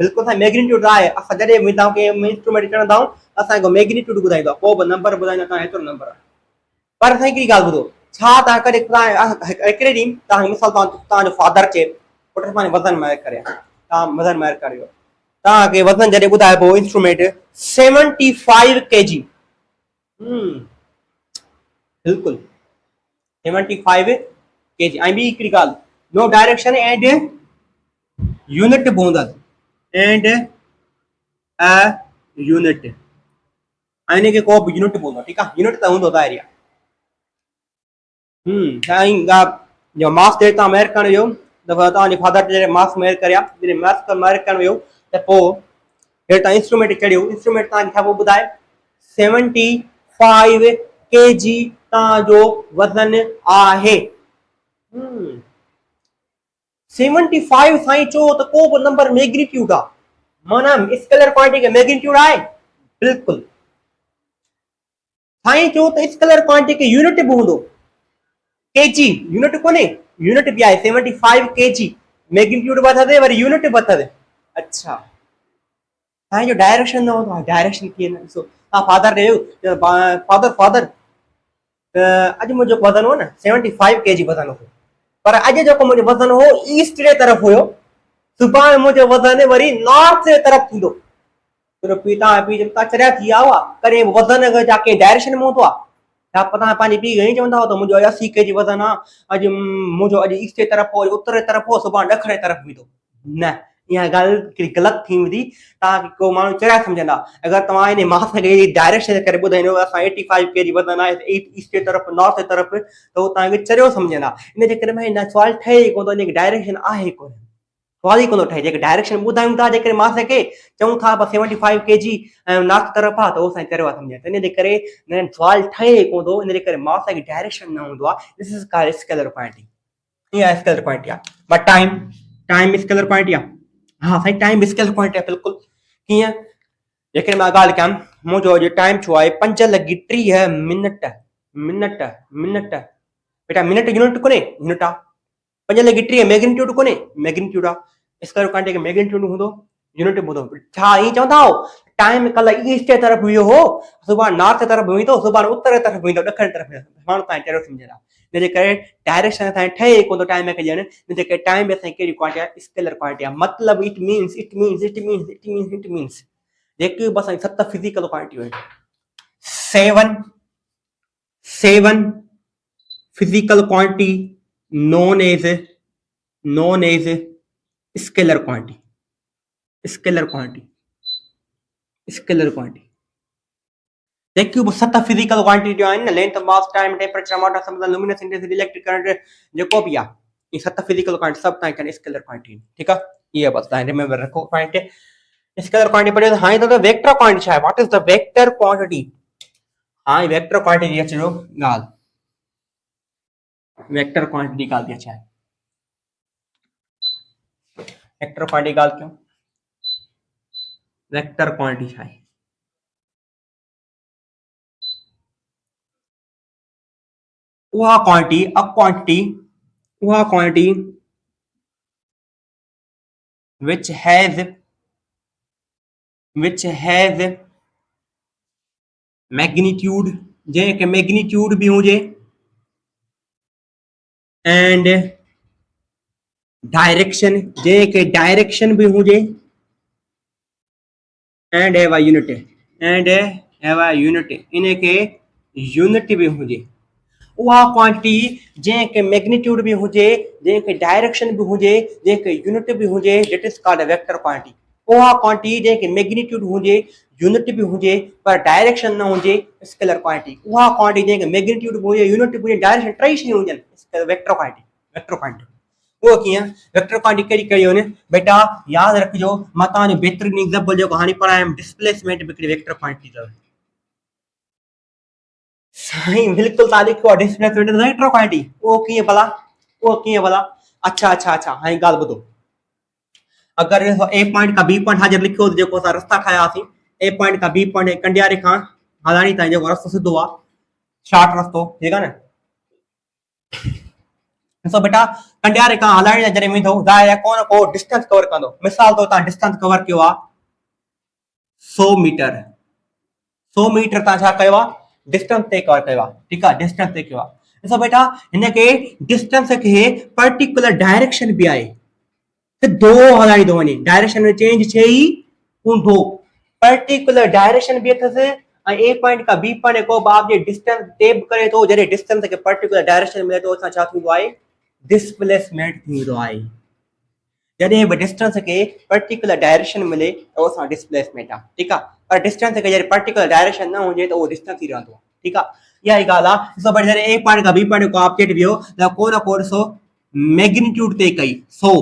बिल्कुल सही मैग्नीट्यूड आहे असा जदे विदाउ के इंस्ट्रूमेंट चढ़ंदा असा को मैग्नीट्यूड बुधाइदो को नंबर बुधाइना ता हेतो नंबर पर सही की गाल बुधो छा ता करे एकरे डी ता मिसाल ता जो फादर चे पुट पाण वज़न मेजर करिया तव्हां वज़न मेजर करियो तव्हांखे वज़न जॾहिं ॿुधाइबो इंस्ट्रूमेंट 75 kg बिल्कुलु 75 kg ऐं ॿी हिकिड़ी ॻाल्हि नो डायरेक्शन एंड यूनिट बूंदल एंड अ यूनिट ऐं हिनखे को बि यूनिट बूंदो ठीकु आहे यूनिट त हूंदो ज़ाहिर आहे साईं जो मास जॾहिं तव्हां मेजर करणु वियो त तव्हांजे फादर जॾहिं मास मेजर करिया जॾहिं मास मेजर करणु वियो त पोइ जॾहिं तव्हां इंस्ट्रूमेंट चढ़ियो इंस्ट्रूमेंट तव्हांखे छा पियो ॿुधाए 75 kg तव्हांजो वज़न आहे 75 साईं चओ त को बि नंबर मैग्नीट्यूड आहे माना स्केलर क्वांटिटी खे मैग्नीट्यूड आहे बिल्कुलु साईं चओ त स्केलर क्वांटिटी खे यूनिट बि हूंदो केजी यूनिट कोन्हे यूनिट बि आहे 75 kg मैग्नीट्यूड बि अथसि वरी यूनिट बि अथसि अच्छा साईं जो डायरेक्शन न हूंदो आहे डायरेक्शन कीअं न ॾिसो तव्हां फादर ॾे फादर अॼु मुंहिंजो वज़न हो न 75 kg वज़न हो पर अॼु जेको मुंहिंजो वज़न हो ईस्ट जे तरफ़ हुयो सुभाणे मुंहिंजो वज़न वरी नॉर्थ जे तरफ़ थींदो तव्हां पीउ चरिया थी विया हुआ कॾहिं वज़न जा कंहिं डायरेक्शन में हूंदो आहे छा तव्हां पंहिंजे पीउ खे ईअं चवंदा हुआ त मुंहिंजो 80 kg वज़न आहे अॼु मुंहिंजो अॼु ईस्ट जे तरफ़ हो उत्तर जे तरफ़ हो सुभाणे ॾखण जे तरफ़ बीठो न इहा ॻाल्हि हिकिड़ी ग़लति थी वेंदी तव्हांखे को माण्हू चरिया सम्झंदा अगरि तव्हां इन मास खे डायरेक्शन करे ॿुधाईंदो असां 85 kg वज़न आहे ईस्ट जे तरफ़ नॉर्थ जे तरफ़ त उहो तव्हांखे चरियो सम्झंदा इन जे करे हिन सुवालु ठहे ई कोन थो इनखे डायरेक्शन आहे कोन सुवाल ई कोन थो ठहे जेके डायरेक्शन ॿुधायूं था जेकॾहिं मास खे चऊं था 75 kg ऐं नॉर्थ तरफ़ आहे त उहो असांखे चरियो आहे सम्झे त इन जे करे सुवालु ठहे ई कोन थो इन जे करे मास खे डायरेक्शन न हूंदो आहे this is called scalar quantity इहा स्केलर क्वांटिटी आहे बट टाइम स्केलर क्वांटिटी आहे हाँ साईं टाइम स्केलर क्वांटिटी आहे बिल्कुलु कीअं जेकॾहिं मां ॻाल्हि कयां मुंहिंजो अॼु टाइम छो आहे 5:30 मिनट बेटा मिनट यूनिट कोन्हे यूनिट आहे 5:30 मैग्नीट्यूड कोन्हे मैग्नीट्यूड आहे स्केलर क्वांटिटी खे मैग्नीट्यूड हूंदो यूनिट हूंदो छा ईअं चवंदा हो टाइम कल्ह ईस्ट जे तरफ़ वियो हो सुभाणे नॉर्थ जे तरफ़ बीहंदो सुभाणे उत्तर जे तरफ़ बीहंदो ॾखण जे तरफ़ माण्हू तव्हां चरियो सम्झंदा इन जे करे डायरेक्शन असांखे ठहे ई कोन थो टाइम खे ॾियणु इन जे करे टाइम बि असांजी कहिड़ी क्वांटिटी आहे स्केलर क्वांटिटी आहे मतिलबु इट मीन्स जेके बि असांजी 7 फिज़िकल क्वांटिटियूं आहिनि 7 physical quantity known as scalar quantity जेकियूं बि 7 फिज़िकल क्वांटिटियूं आहिनि न length mass time temperature water समुद्र लुमिनस इंटेंसिटी इलेक्ट्रिक करंट जेको बि आहे ये 7 फिज़िकल क्वांटिटी सभु तव्हांखे स्केलर क्वांटिटी ठीकु आहे इहा बस तव्हां रिमेंबर रखो पॉइंट स्केलर क्वांटिटी पढ़ियो हाणे त वेक्टर क्वांटिटी छा आहे what is the vector quantity हाणे वेक्टर क्वांटिटी अचो ॻाल्हि वेक्टर क्वांटिटी ॻाल्हि थी अचे वेक्टर क्वांटिटी ॻाल्हि कयूं वेक्टर क्वांटिटी छा आहे उहा क्वांटिटी which has magnitude जंहिंखे मैग्नीट्यूड बि हुजे एंड डायरेक्शन जंहिंखे डायरेक्शन बि हुजे एंड हैव अ यूनिट इनखे यूनिट बि हुजे उहा क्वांटिटी जंहिंखे मैग्नीट्यूड बि हुजे जंहिंखे डायरेक्शन बि हुजे जंहिंखे यूनिट बि हुजे that is called a vector quantity उहा क्वांटिटी जंहिंखे मैग्नीट्यूड हुजे यूनिट बि हुजे पर डायरेक्शन न हुजे स्केलर क्वांटिटी उहा क्वांटिटी जंहिंखे मैग्नीट्यूड बि हुजे यूनिट बि हुजे डायरेक्शन टई शयूं हुजनि वेक्टर क्वांटिटी उहो कीअं वेक्टर क्वांटिटी कहिड़ी कहिड़ी आहिनि बेटा यादि रखिजो मां तव्हांजो बहितरीन एग्ज़ाम्पल जेको हाणे पढ़ायमि डिस्प्लेसमेंट बि हिकिड़ी वेक्टर क्वांटिटी अथव साईं बिल्कुलु तव्हां लिखो आहे डिस्प्लेसमेंट वेक्टर क्वांटिटी उहो कीअं भला अच्छा हाणे ॻाल्हि ॿुधो अगरि ए पॉइंट खां बी पॉइंट हाज़िर लिखियो जेको असां रस्ता ठाहियासीं ए पॉइंट खां बी पॉइंट कंडियारे खां हलाणी ताईं जेको रस्तो सिधो आहे शॉर्ट रस्तो ठीकु आहे न ॾिसो बेटा कंडियारे खां हलाणी जॾहिं वेंदो ज़ाहिर आहे को न को डिस्टेंस कवर कंदो मिसाल तौर तव्हां डिस्टेंस कवर कयो आहे 100 मीटर तव्हां छा कयो आहे डिस्टेंस ते कवर कयो आहे ठीकु आहे डिस्टेंस ते कयो आहे ॾिसो बेटा हिनखे डिस्टेंस खे पर्टिकुलर डायरेक्शन बि आहे सिधो हलाईंदो वञे, डायरेक्शन में चेंज थिए ई हूंदो। पर्टिकुलर डायरेक्शन बि अथसि ऐं ए पॉइंट खां बी पॉइंट को बाब जे डिस्टेंस टेप करे थो, जॾहिं डिस्टेंस खे पर्टिकुलर डायरेक्शन मिले थो, असां छा थींदो आहे, डिस्प्लेसमेंट थींदो आहे। जॾहिं बि डिस्टेंस खे पर्टिकुलर डायरेक्शन मिले त असां डिस्प्लेसमेंट आहे, ठीकु आहे। पर डिस्टेंस खे जॾहिं पर्टिकुलर डायरेक्शन न हुजे त उहो डिस्टेंस ई रहंदो आहे, ठीकु आहे। इहा ई ॻाल्हि आहे। ॾिसो भाई, जॾहिं ए पॉइंट खां बी पॉइंट को ऑब्जेक्ट वियो त को न को ॾिसो मैग्नीट्यूड ते कई 100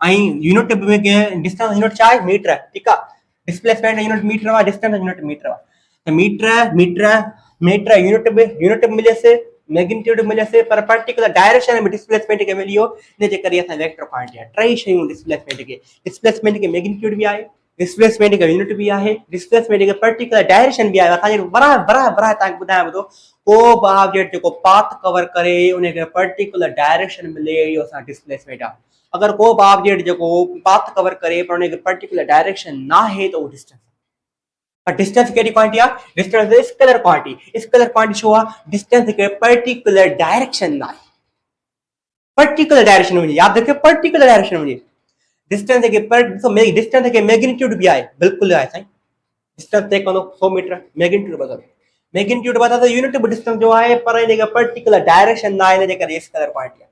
ऐं यूनिट में डिस्टेंस यूनिट छा आहे, मीटर, ठीकु आहे। डिस्प्लेसमेंट यूनिट मीटर आहे, डिस्टेंस यूनिट मीटर आहे। त मीटर मीटर मीटर यूनिट मिलेसि, मैग्नीट्यूड मिलेसि, पर पर्टिकुलर डायरेक्शन में डिस्प्लेसमेंट के मिलियो। इन जे करे असां वेक्टर क्वांटिटी आहे। टई शयूं डिस्प्लेसमेंट के मैग्नीट्यूड भी आहे, डिस्प्लेसमेंट के यूनिट भी आहे, डिस्प्लेसमेंट के पर्टिकुलर डायरेक्शन भी आहे। असां बराबर तव्हांखे ॿुधायां थो, को बि ऑब्जेक्ट जेको पाथ कवर करे उनखे पर्टिकुलर डायरेक्शन मिले, इहो असां डिस्प्लेसमेंट आहे। अगर को बि ऑब्जेक्ट जेको पाथ कवर करे पर उनखे पर्टिकुलर डायरेक्शन ना है तो वो डिस्टेंस। पर डिस्टेंस केड़ी क्वांटिटी है, distance scalar quantity. Scalar quantity छो है, डिस्टेंस के पर्टिकुलर डायरेक्शन ना है, पर्टिकुलर डायरेक्शन में, याद रखियो पर्टिकुलर डायरेक्शन में। डिस्टेंस के पर डिस्टेंस के मैग्नीट्यूड भी है, बिल्कुल है साईं। डिस्टेंस तय कंदो 100 मीटर, मैग्नीट्यूड बता तो यूनिट डिस्टेंस जो है, पर इनके पर्टिकुलर डायरेक्शन ना है, इनके करे स्केलर क्वांटिटी।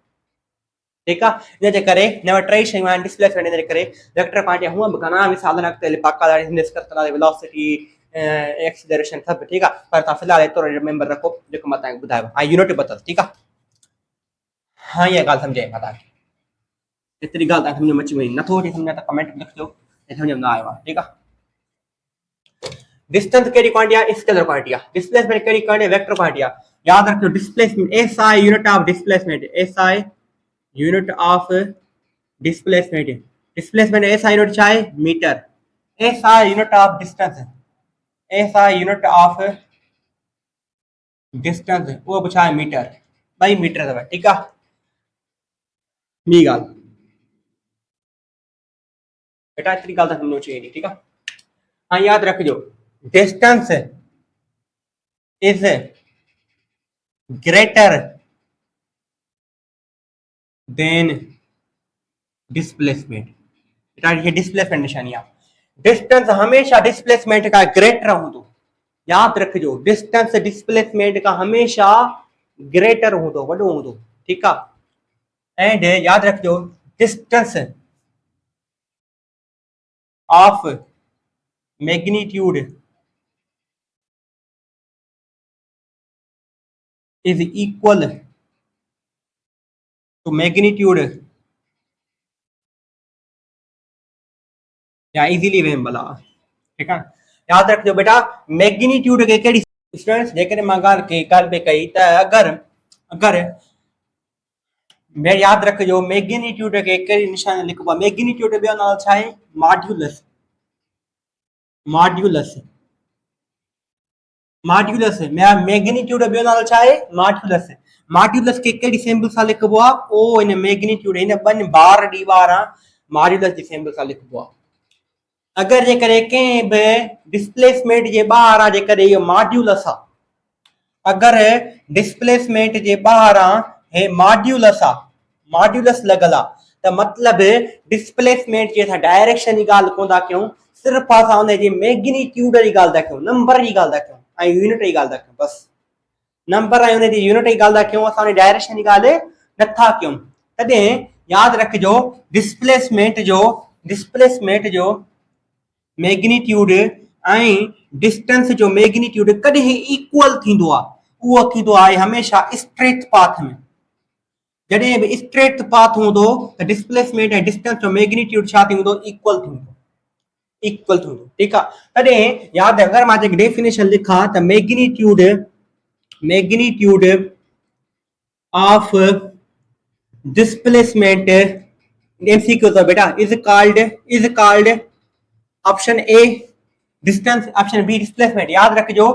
ठीक है, इन जे करे नंबर 3 शयूं आहिनि डिस्प्लेसमेंट। इन जे करे वेक्टर क्वांटिटी हूअं बि घणा मिसाल अॻिते बाक़ाइदा डिस्कस कंदासीं, वेलोसिटी, एक्सीलरेशन सभु, ठीकु आहे। पर तव्हां फ़िलहाल एतिरो रिमेंबर रखो जेको मां तव्हांखे ॿुधायो ऐं यूनिट बि अथसि, ठीकु आहे। हाँ, इहा ॻाल्हि सम्झाई मां तव्हांखे, एतिरी ॻाल्हि तव्हांखे सम्झ में अची वई। नथो अचे सम्झ त कमेंट में लिखिजो, सम्झ में न आयो आहे, ठीकु आहे। डिस्टेंस कहिड़ी क्वांटिटी आहे, स्केलर क्वांटिटी आहे। डिस्प्लेसमेंट कहिड़ी क्वांटिटी आहे, वेक्टर क्वांटिटी आहे। यादि रखियो displacement SI unit of displacement, SI unit of displacement. Displacement SI unit छा आहे, metre. SI unit of distance, SI unit of distance वो छा आहे, मीटर। ॿई मीटर अथव, ठीकु आहे। ॿी ॻाल्हि बेटा, एतिरी ॻाल्हि तव्हां सम्झो अची वेंदी, ठीकु आहे। ऐं यादि रखिजो distance is greater then displacement. बेटा ये डिस्प्लेसमेंट निशानी आहे। डिस्टेंस हमेशा डिस्प्लेसमेंट का ग्रेटर हूंदो, यादि रखिजो। डिस्टेंस डिस्प्लेसमेंट का हमेशा ग्रेटर हूंदो, वॾो हूंदो, ठीकु आहे। एंड यादि रखिजो distance of magnitude is equal to magnitude या इजीली वेरिएबल आहे, ठीकु आहे। यादि रखिजो बेटा मैग्नीट्यूड के कहिड़ी स्टूडेंट्स, जेकॾहिं मां ॻाल्हि पे कई त अगरि यादि रखिजो मैग्नीट्यूड के कहिड़ी निशानी लिखबो आहे। मैग्नीट्यूड ॿियो नालो छा आहे, मॉड्यूलस। मॉड्यूलस मॉड्यूलस मैग्नीट्यूड ॿियो नालो छा आहे, मॉड्यूलस। मॉड्यूलस के कहिड़ी सिंबल सां लिखबो आहे, ओ इन मैग्नीट्यूड इन ॿिनि बार ॾीवार मॉड्यूलस जी सिंबल सां लिखबो आहे। अगर जेकॾहिं कंहिं बि डिस्प्लेसमेंट जे ॿाहिरां जेकॾहिं इहो मॉड्यूलस आहे, अगरि डिस्प्लेसमेंट जे ॿाहिरां हे मॉड्यूलस आहे, मॉड्यूलस लॻल आहे, त मतिलबु डिस्प्लेसमेंट जे असां डायरेक्शन जी ॻाल्हि कोन था कयूं, सिर्फ़ु असां हुनजे मैग्नीट्यूड जी ॻाल्हि था कयूं, नंबर जी ॻाल्हि था कयूं ऐं यूनिट जी ॻाल्हि था कयूं। बसि नंबर ऐं हुनजी यूनिट जी ॻाल्हि था कयूं, असां हुन डायरेक्शन जी ॻाल्हि नथा कयूं। तॾहिं यादि रखिजो डिस्प्लेसमेंट जो मैग्नीट्यूड ऐं डिस्टेंस जो मैग्नीट्यूड कॾहिं इक्वल थींदो आहे, उहो थींदो आहे हमेशा स्ट्रेट पाथ में। जॾहिं बि स्ट्रेट पाथ हूंदो त डिस्प्लेसमेंट ऐं डिस्टेंस जो मैग्नीट्यूड छा थींदो, इक्वल थींदो, ठीकु आहे। तॾहिं यादि अगरि मां जेकी डेफिनेशन लिखां त मैग्नीट्यूड ऑफ डिस्प्लेसमेंट MCQ तो बेटा is called option A distance, option B displacement. याद रखिजो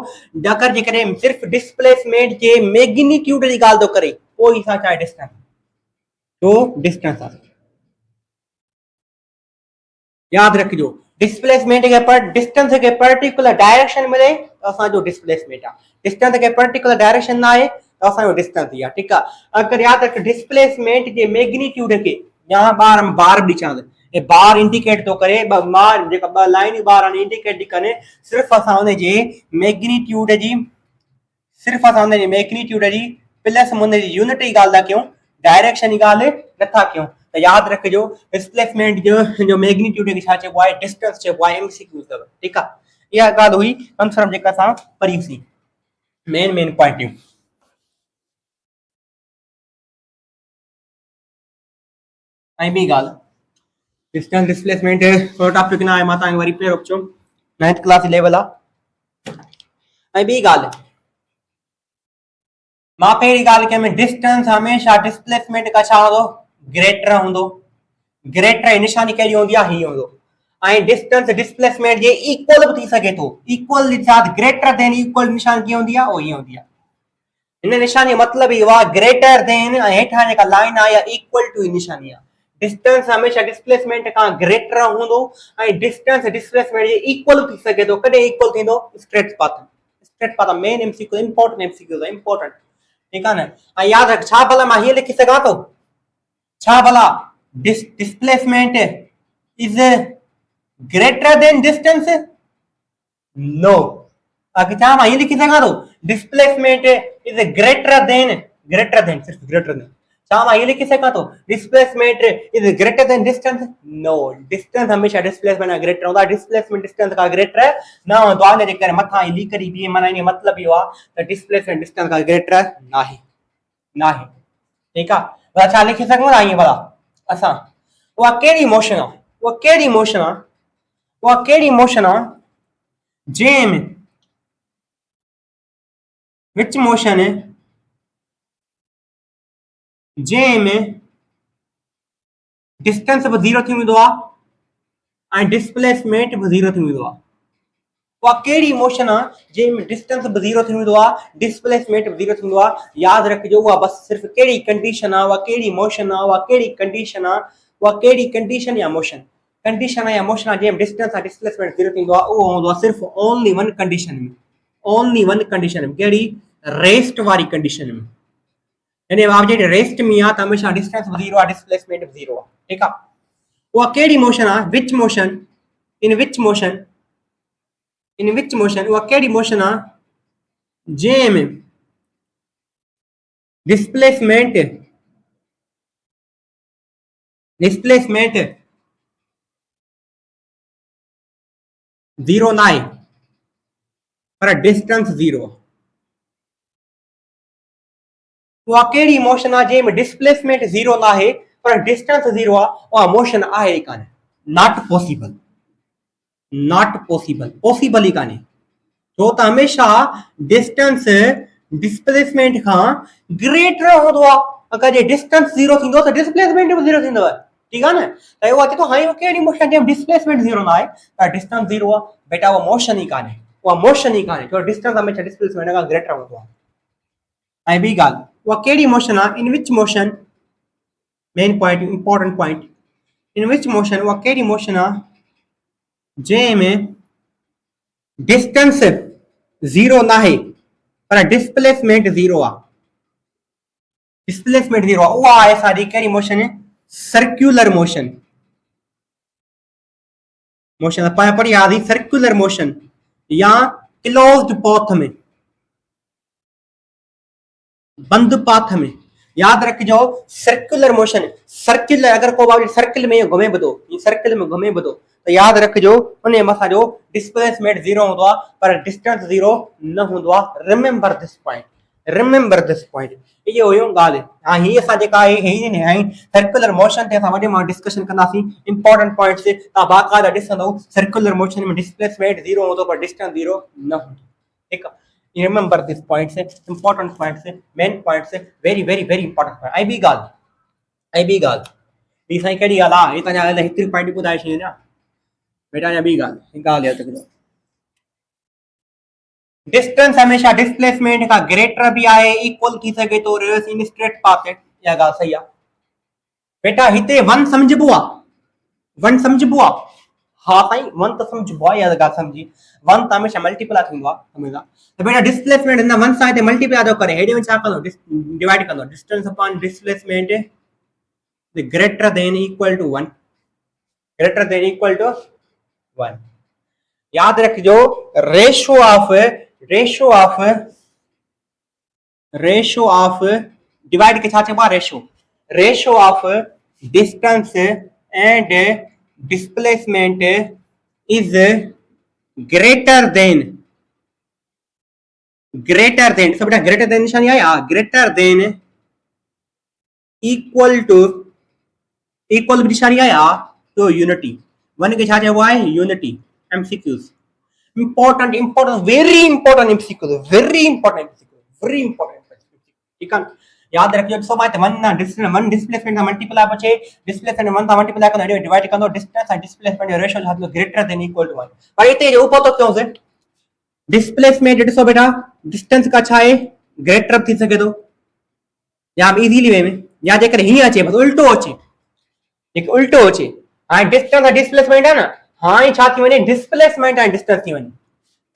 अगर जेकॾहिं सिर्फ डिस्प्लेसमेंट जे मैग्नीट्यूड जी ॻाल्हि थो करे, पोइ छा चाहे डिस्टेंस, तो डिस्टेंस आहे। याद रखिजो डिस्प्लेसमेंट के पर डिस्टेंस के पर्टिकुलर डायरेक्शन मिले तो असांजो डिस्प्लेसमेंट आहे, डिस्टेंस के पर्टिकुलर डायरेक्शन ना आहे तो असांजो डिस्टेंस ई आहे, ठीकु आहे। अगर याद रख डिस्प्लेसमेंट जे मैग्नीट्यूड के यहाँ बार ॿुधी चां ए बार इंडिकेट तो करे बार जेका लाइन बार आने इंडिकेट थी करे सिर्फ असां उन जे मैग्नीट्यूड जी सिर्फ असां उन जे मैग्नीट्यूड जी प्लस उन जी यूनिट जी ॻाल्हि था कयूं डायरेक्शन जी ॻाल्हि नथा कयूं त यादि रखिजो डिस्प्लेसमेंट जो मैग्नीट्यूड खे छा चइबो आहे डिस्टेंस चइबो आहे एमसीक्यू अथव ठीकु आहे इहा ॻाल्हि हुई कंफर्म जेका असां पढ़ीसीं मेन पॉइंटियूं ऐं ॿी ॻाल्हि डिस्टेंस डिस्प्लेसमेंट थोरो टॉपिक न आहे मां तव्हांखे वरी पहिरियों चयो 9th क्लास लेवल आहे ऐं ॿी ॻाल्हि मां पहिरीं ॻाल्हि कयमि डिस्टेंस हमेशह डिस्प्लेसमेंट खां छा हूंदो ग्रेटर हूंदो ग्रेटर जी निशानी कहिड़ी हूंदी आहे हीअ हूंदो ऐं डिस्टेंस डिस्प्लेसमेंट जे इक्वल बि थी सघे थो इक्वल जे साथ ग्रेटर देन इक्वल निशानी कीअं हूंदी आहे उहो हीअं हूंदी आहे हिन निशानी जो मतिलबु इहो आहे ग्रेटर देन ऐं हेठां जेका लाइन आहे इक्वल टू निशानी आहे डिस्टेंस हमेशह डिस्प्लेसमेंट का ग्रेटर हूंदो ऐं डिस्टेंस डिस्प्लेसमेंट जे इक्वल थी सघे थो कॾहिं इक्वल थींदो straight path main MCQ important MCQ important ठीकु आहे न ऐं यादि रख छा भला मां हीअ लिखी सघां थो छा भला displacement is greater than distance no अगर छा मां हीअ लिखी सघां थो डिस्प्लेसमेंट इज ग्रेटर देन सिर्फ ग्रेटर देन छा मां हीअ लिखी सघां थो displacement is greater than distance no distance हमेशह डिस्प्लेसमेंट खां ग्रेटर हूंदो आहे डिस्प्लेसमेंट डिस्टेंस खां ग्रेटर न हूंदो आहे हिन जे करे मथां ई लिख करी बीहे माना इन जो मतिलबु इहो आहे त डिस्प्लेसमेंट डिस्टेंस खां ग्रेटर नाहे ठीकु आहे छा लिखी सघूं था ईअं भला असां उहा कहिड़ी मोशन आहे जंहिंमें विच मोशन जंहिंमें डिस्टेंस बि 0 थी वेंदो आहे ऐं डिस्प्लेसमेंट बि 0 थी वेंदो आहे उहा कहिड़ी मोशन आहे जंहिंमें डिस्टेंस बि 0 थी वेंदो आहे डिस्प्लेसमेंट बि 0 थी वेंदो आहे यादि रखिजो उहा बसि सिर्फ़ु कहिड़ी कंडीशन आहे उहा कहिड़ी मोशन आहे उहा कहिड़ी कंडीशन आहे उहा कहिड़ी कंडीशन या मोशन कंडीशन या मोशन आहे जंहिंमें डिस्टेंस ऐं डिस्प्लेसमेंट 0 थींदो आहे उहो हूंदो आहे सिर्फ़ु ओनली वन कंडीशन में कहिड़ी रेस्ट वारी कंडीशन में यानी ऑब्जेक्ट रेस्ट में आहे त हमेशह डिस्टेंस बि 0 आहे डिस्प्लेसमेंट बि 0 आहे ठीकु आहे उहा कहिड़ी मोशन आहे विच मोशन उहा कहिड़ी मोशन आहे जंहिंमें डिस्प्लेसमेंट 0 न आहे पर डिस्टेंस 0 आहे उहा कहिड़ी मोशन आहे जंहिंमें डिस्प्लेसमेंट 0 न आहे पर डिस्टेंस 0 आहे उहा मोशन आहे ई कान्हे नॉट पॉसिबल ई कान्हे छो त हमेशह डिस्टेंस डिस्प्लेसमेंट खां ग्रेटर हूंदो आहे अगरि जे डिस्टेंस 0 थींदो त डिस्प्लेसमेंट बि 0 थींदो ठीकु आहे न त उहा चए थो हाणे कहिड़ी मोशन जंहिंमें डिस्प्लेसमेंट 0 न आहे त डिस्टेंस 0 आहे बेटा उहा मोशन ई कान्हे छो डिस्टेंस हमेशह डिस्प्लेसमेंट खां ग्रेटर हूंदो आहे ऐं ॿी ॻाल्हि उहा कहिड़ी मोशन आहे in which motion main point important point in which motion उहा कहिड़ी मोशन आहे जंहिंमें डिस्टेंस 0 न आहे पर डिस्प्लेसमेंट 0 आहे उहा आहे असांजी कहिड़ी मोशन सर्कुलर मोशन पढ़ी यादि सर्कुलर मोशन या क्लोज्ड पाथ में बंद पाथ में यादि रखिजो सर्कुलर मोशन सर्कुलर अगर को सर्कल में घुमे बि थो त यादि रखिजो उन मथां जो डिस्प्लेसमेंट 0 हूंदो आहे पर डिस्टेंस 0 न हूंदो आहे रिमेंबर दिस पॉइंट इहो हुयो ॻाल्हि हां ही असां जेका आहे सर्कुलर मोशन ते असां वॾे मां डिस्कशन कंदासीं इंपॉर्टेंट पॉइंट्स तव्हां बाक़ाइदा ॾिसंदो सर्कुलर मोशन में डिस्प्लेसमेंट 0 हूंदो पर डिस्टेंस 0 न हूंदो ठीकु आहे remember these points important points main points very important point ऐं ॿी ॻाल्हि साईं कहिड़ी ॻाल्हि आहे हितां जा हिकु पॉइंट ॿुधाए छॾियो न बेटा अञा ॿी ॻाल्हि आहे डिस्टेंस हमेशह डिस्प्लेसमेंट खां ग्रेटर भी आहे इक्वल थी सके तो रिवर्स इन स्ट्रेट पाथ या ॻाल्हि सही आहे बेटा हिते वन समझबो आहे हाँ साईं वन तो समझबो आहे या ॻाल्हि समझी वन तो हमेशा मल्टीप्लाई थींदो आहे हमेशा तो बेटा डिस्प्लेसमेंट हिन वन सां हिते मल्टीप्लाई थो करे हेॾे में छा कंदो डिवाइड कंदो distance upon displacement greater than equal to 1 greater than equal to 1। याद रखिजो रेशो ऑफ डिवाइड के छा चइबो ratio of distance and displacement is greater than सब बेटा ग्रेटर देन निशानी आई ग्रेटर देन इक्वल टू निशानी आया तो यूनिटी 1 के छा चइबो आहे unity MCQs important very important MCQ very important ठीक है याद रखियो सो बात वन डिस्प्लेसमेंट मल्टीप्लाई बचे डिस्प्लेसमेंट वन था मल्टीप्लाई कर डिवाइड कर दो डिस्टेंस एंड डिस्प्लेसमेंट रेशियो जो है ग्रेटर देन इक्वल टू 1 पर इते जो ऊपर तो क्यों से डिस्प्लेसमेंट ॾिसो बेटा डिस्टेंस का छा है ग्रेटर थी सके तो या इजीली वे में या जेकर ही अचे बस उल्टो अचे एक उल्टो अचे हां डिस्टेंस डिस्प्लेसमेंट है ना हां ही छा थी वने डिस्प्लेसमेंट एंड डिस्टेंस थी वने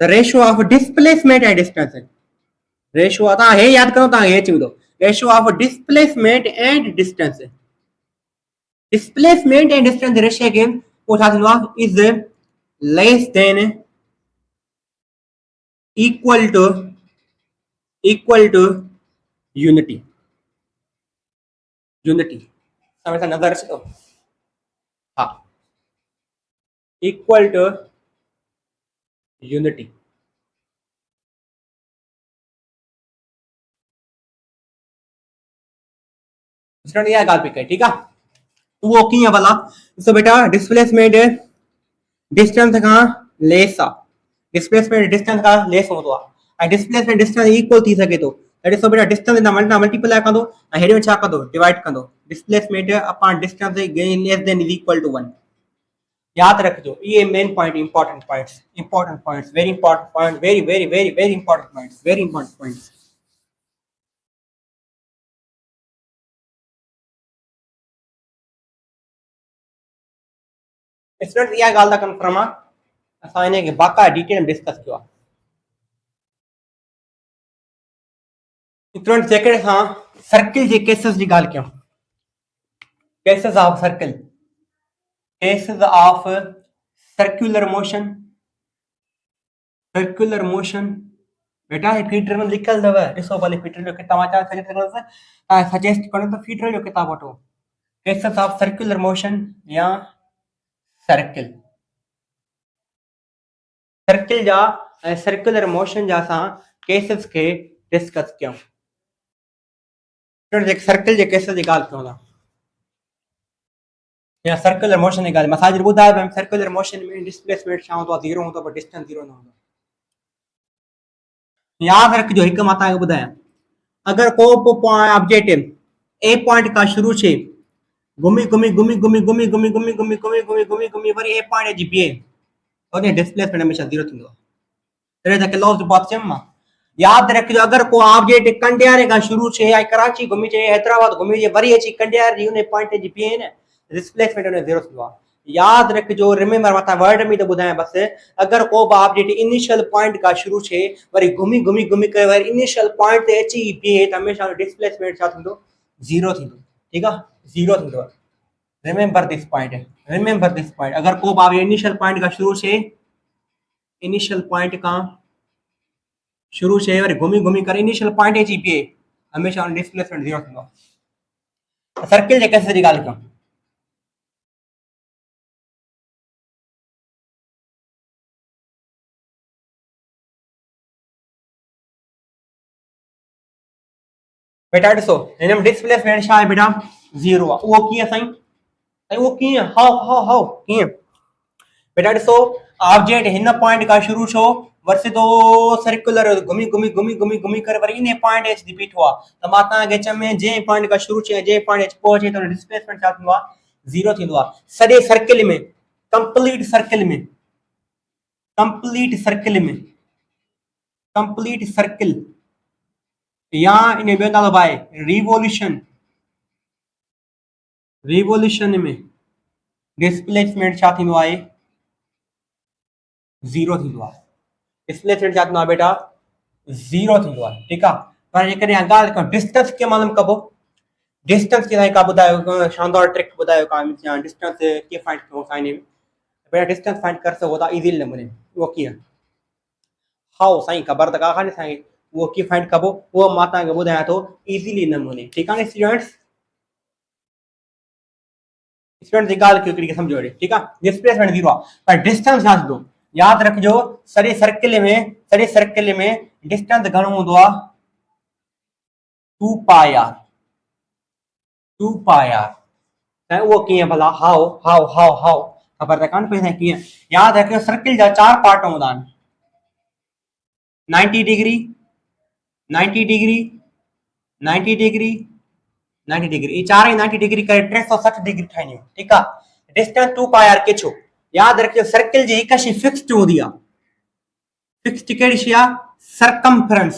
the ratio of displacement and distance ratio आता है याद करो ता ये चीज दो ratio of displacement and distance ratio के वो था is less than equal to unity हमेशा नजर से हाँ इक्वल टू यूनिटी यह गाल पे ठीक है तो वो की है भला सो बेटा डिस्प्लेसमेंट डिस्टेंस का लेस डिस्प्लेसमेंट डिस्टेंस का लेस होतो आ डिस्प्लेसमेंट डिस्टेंस इक्वल थी सके तो दैट इज सो बेटा डिस्टेंस ना मल्टीप्लाई कर दो हेडे छा कर दो डिवाइड कर दो displacement upon distance less than is equal to 1 याद रखजो ये main point important points very important point very important points student या गाल दा कंफर्म आ असा इने के बाका डिटेल में डिस्कस किया स्टूडेंट जेके हां सर्किल जे केसेस जी गाल किया केसेस ऑफ सर्कुलर मोशन बेटा ये फीडर में लिखल दव ॾिसो भले फीडर जो किताब अचा सजेस्ट करो तो फीडर जो किताब वठो केसेस ऑफ सर्कुलर मोशन या सर्किल जा सर्कुलर मोशन जा सा केसेस के डिस्कस किया सर्किल जे केसेस जी गाल कयो या सर्कुलर मोशन की गाल मसाज बुधाए हम सर्कुलर मोशन में डिस्प्लेसमेंट छा होतो 0 होतो पर डिस्टेंस 0 न होतो याद रखजो एक माता के बुधाया अगर को ऑब्जेक्ट ए पॉइंट का शुरू छे घूमी वरी ए पॉइंट जी बी ओने डिस्प्लेसमेंट हमेशा 0 थींदो तरे तक लॉस बात चम याद रखजो अगर को ऑब्जेक्ट कंडियारे का शुरू छे या कराची घूमी छे हैदराबाद घूमी छे वरी अची कंडियार जी उने पॉइंट जी बी ने डिस्प्लेसमेंट उन्हें 0 थींदो याद रखजो रिमेंबर मता वर्ड में तो बुधाया बस अगर को ऑब्जेक्ट इनिशियल पॉइंट का शुरू छे वरी घूमी के वरी इनिशियल पॉइंट ते अची बी त हमेशा डिस्प्लेसमेंट छा थींदो 0 थींदो ठीक है 0 थींदो रिमेंबर दिस पॉइंट अगर को ऑब्जेक्ट इनिशियल पॉइंट का शुरू छे वरी घूमी कर इनिशियल पॉइंट अची बी हमेशा डिस्प्लेसमेंट 0 थींदो सर्किल जे केस जी गाल कयो बेटा ॾिसो हिन में डिस्प्लेसमेंट छा आहे बेटा 0 आहे उहो कीअं साईं वो कीअं हाउ कीअं बेटा ॾिसो ऑब्जेक्ट हिन पॉइंट का शुरू छो वरी सिधो सर्कुलर घूमी कर वरी इन पॉइंट एच दी बीठो आहे त मां तव्हांखे चमे जे पॉइंट का शुरू छे जे पॉइंट एच पहुचे त डिस्प्लेसमेंट छा थींदो आहे 0 थींदो आहे सॼे सर्किल में कंप्लीट सर्किल या इन ॿियो नालो भाई रिवोल्यूशन में डिस्प्लेसमेंट छा थींदो आहे 0 थींदो आहे डिस्प्लेसमेंट छा थींदो आहे बेटा 0 थींदो आहे ठीक आहे पर जेकॾहिं ॻाल्हि कयूं डिस्टेंस खे मालूम कबो डिस्टेंस की का ॿुधायो शानदार ट्रिक ॿुधायो का डिस्टेंस कीअं फाइंड कयूं असां हिन में पहिरियां डिस्टेंस फाइंड करे सघो था इज़ी नमूने उहो कीअं हाउ साईं ख़बर त कान्हे साईं उहो कीअं फाइंड कबो उहो मां तव्हांखे ॿुधायां थो इज़ीली नमूने ठीकु आहे न स्टूडेंट्स स्टूडेंट जी ॻाल्हि हिकिड़ी सम्झो अहिड़ी ठीकु आहे डिस्प्लेसमेंट 0 आहे पर डिस्टेंस छा थींदो यादि रखिजो सॼे सर्किल में डिस्टेंस घणो हूंदो आहे 2 पाई आर 2 पाई आर ऐं उहो कीअं भला हाउ हाउ हाउ हाउ ख़बर त कान पई साईं कीअं यादि रखियो सर्किल जा 4 पार्ट हूंदा आहिनि 90 डिग्री 90 डिग्री 90 डिग्री 90 डिग्री ये चार 90 डिग्री करे 360 डिग्री ठाहिणी ठीकु आहे डिस्टेंस 2 पाई आर के छो यादि रखियो सर्किल जी हिकु शइ फिक्स्ड हूंदी आहे फिक्स्ड कहिड़ी शइ आहे सर्कमफ्रेंस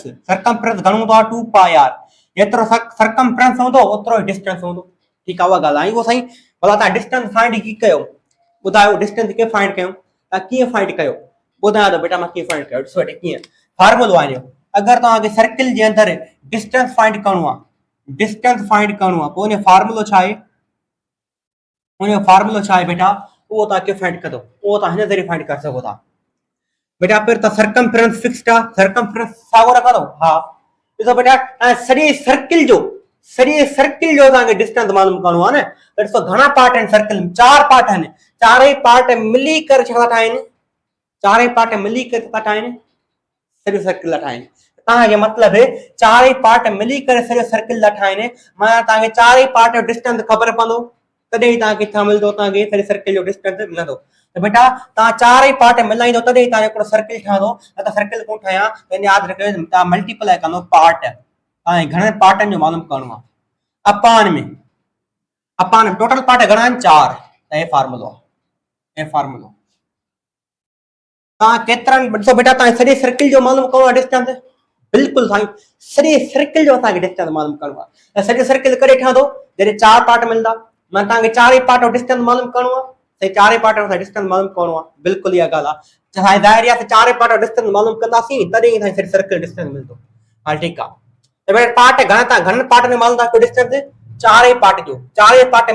घणो हूंदो आहे 2 पाई आर जेतिरो सर्कमफ्रेंस हूंदो ओतिरो ई डिस्टेंस हूंदो ठीकु आहे उहा ॻाल्हि आहे उहो साईं भला तव्हां डिस्टेंस फाइंड कीअं कयो ॿुधायो डिस्टेंस कीअं फाइंड कयूं तव्हां कीअं फाइंड कयो ॿुधायो त बेटा मां कीअं फाइंड कयो ॾिसो कीअं फॉर्मूलो आहे अगरि तव्हांखे सर्किल जे अंदरि डिस्टेंस फाइंड करणो आहे पोइ उन फॉर्मूलो छा आहे बेटा उहो तव्हां कीअं फाइंड कंदो उहो तव्हां हिन ज़रिए फाइंड करे सघो था बेटा पहिरियों त सर्कमफ्रेंस फिक्स्ड आहे सर्कमफ्रेंस साॻियो रखंदो हा ॾिसो बेटा सॼे सर्किल जो तव्हांखे डिस्टेंस मालूम करणो आहे न त ॾिसो घणा पार्ट आहिनि सर्किल में 4 पार्ट आहिनि चारई पार्ट मिली करे छा था ठाहिनि सॼो सर्किल था ठाहिनि तव्हांखे मतिलबु चारई पार्ट मिली करे सॼो सर्किल था ठाहिनि माना तव्हांखे चारई पार्ट जो डिस्टेंस ख़बर पवंदो तॾहिं तव्हांखे छा मिलंदो तव्हांखे सॼे सर्किल जो डिस्टेंस मिलंदो त बेटा तव्हां चारई पार्ट मिलाईंदो तॾहिं तव्हां हिकिड़ो सर्किल ठहंदो न त सर्किल कोन ठाहियां त यादि रखियो तव्हां मल्टीप्लाई कंदो पार्ट तव्हांखे घणनि पार्टनि जो मालूम करणो आहे अपान में टोटल पार्ट घणा आहिनि 4 त हे फॉर्मूलो तव्हां केतिरनि ॾिसो बेटा तव्हां सॼे सर्किल जो मालूम करणो आहे डिस्टेंस बिल्कुलु साईं सॼे सर्किल जो असांखे डिस्टेंस मालूम करणो आहे सॼो सर्किल कॾहिं ठहंदो जॾहिं 4 पार्ट मिलंदा मां तव्हांखे चारई पार्ट जो डिस्टेंस मालूम करणो आहे चारई पार्ट जो डिस्टेंस मालूम करणो आहे बिल्कुलु इहा ॻाल्हि आहे ज़ाहिर आहे चारई पार्ट जो डिस्टेंस मालूम कंदासीं तॾहिं असांखे सॼे सर्किल डिस्टेंस मिलंदो हा ठीकु आहे त बेटा पार्ट घणनि पार्ट में मालूम आहे डिस्टेंस चारई पार्ट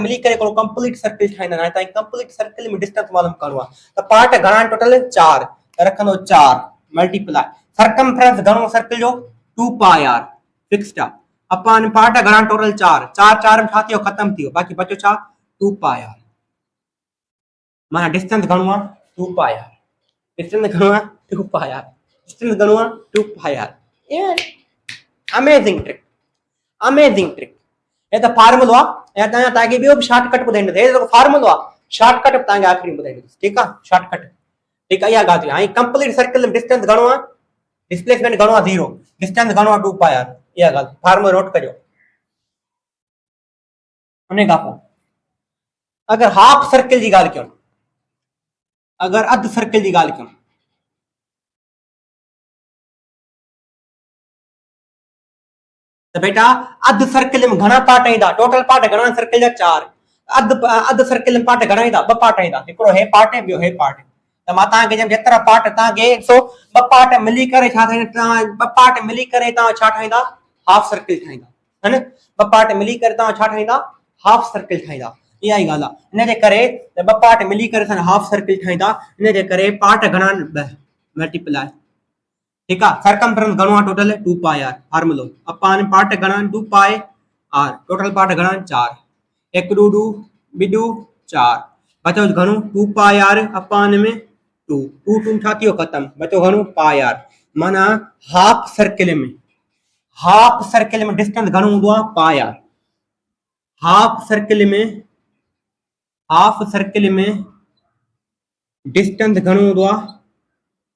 मिली करे हिकिड़ो कंप्लीट सर्किल ठाहींदा आहिनि तव्हांखे कंप्लीट सर्किल में डिस्टेंस मालूम करणो आहे त पार्ट घणा आहिनि टोटल 4 रखंदो 4 मल्टीप्लाई सर्कमफ्रेंस घणो सर्किल जो 2 पाई आर फिक्स्ड आहे अपान पार्ट घणा टोटल 4 में छा थियो ख़तम थियो बाक़ी बचो छा 2 पाई आर माना डिस्टेंस घणो आहे 2 पाई आर डिस्टेंस घणो आहे 2 पाई आर अमेजिंग ट्रिक ये तो फार्मूलो आहे ऐं तव्हांखे ॿियो बि शॉर्टकट ॿुधाईंदुसि हे जेको फार्मूलो आहे शॉर्टकट तव्हांखे आख़िरी में ॿुधाईंदुसि ठीकु आहे शॉर्टकट ठीकु आहे इहा ॻाल्हि हाणे कंप्लीट सर्किल में डिस्टेंस घणो आहे डिस्प्लेसमेंट घणो आहे 0 डिस्टेंस घणो आहे 2 पाई आर इहा ॻाल्हि फार्मूलो नोट कजो उन खां पोइ अगरि हाफ सर्किल जी ॻाल्हि कयूं अगरि अधु सर्किल जी ॻाल्हि कयूं त बेटा अधु सर्किल में घणा पार्ट ईंदा टोटल पार्ट घणा सर्किल जा 4 अधु सर्किल में पार्ट घणा ईंदा 2 पार्ट ईंदा हिकिड़ो हे पार्ट ऐं ॿियो हे पार्ट त मां तव्हांखे जेतिरा पार्ट तव्हांखे 2 पार्ट मिली करे छा ठाहींदा 2 पार्ट मिली करे तव्हां छा ठाहींदा हाफ सर्किल ठाहींदा है न 2 पार्ट मिली करे तव्हां छा ठाहींदा हाफ सर्किल ठाहींदा इहा ई ॻाल्हि आहे इन जे करे 2 पार्ट मिली करे असां हाफ सर्किल ठाहींदा इन जे करे पार्ट घणा 2 मल्टीप्लाई ठीक है सर्कमफ्रेंस घणो आहे टोटल 2 पाई आर फार्मूलो अपान पार्ट घणा 2 पाई आर टोटल पार्ट घणा 4 1 2 2 2 4 बचो घणो 2 पाई आर अपान में 2 2 2 छा थियो खत्म बचो घणो पाई आर माना हाफ सर्किल में डिस्टेंस घणो हूंदो आहे पाई आर हाफ सर्किल में डिस्टेंस घणो हूंदो आहे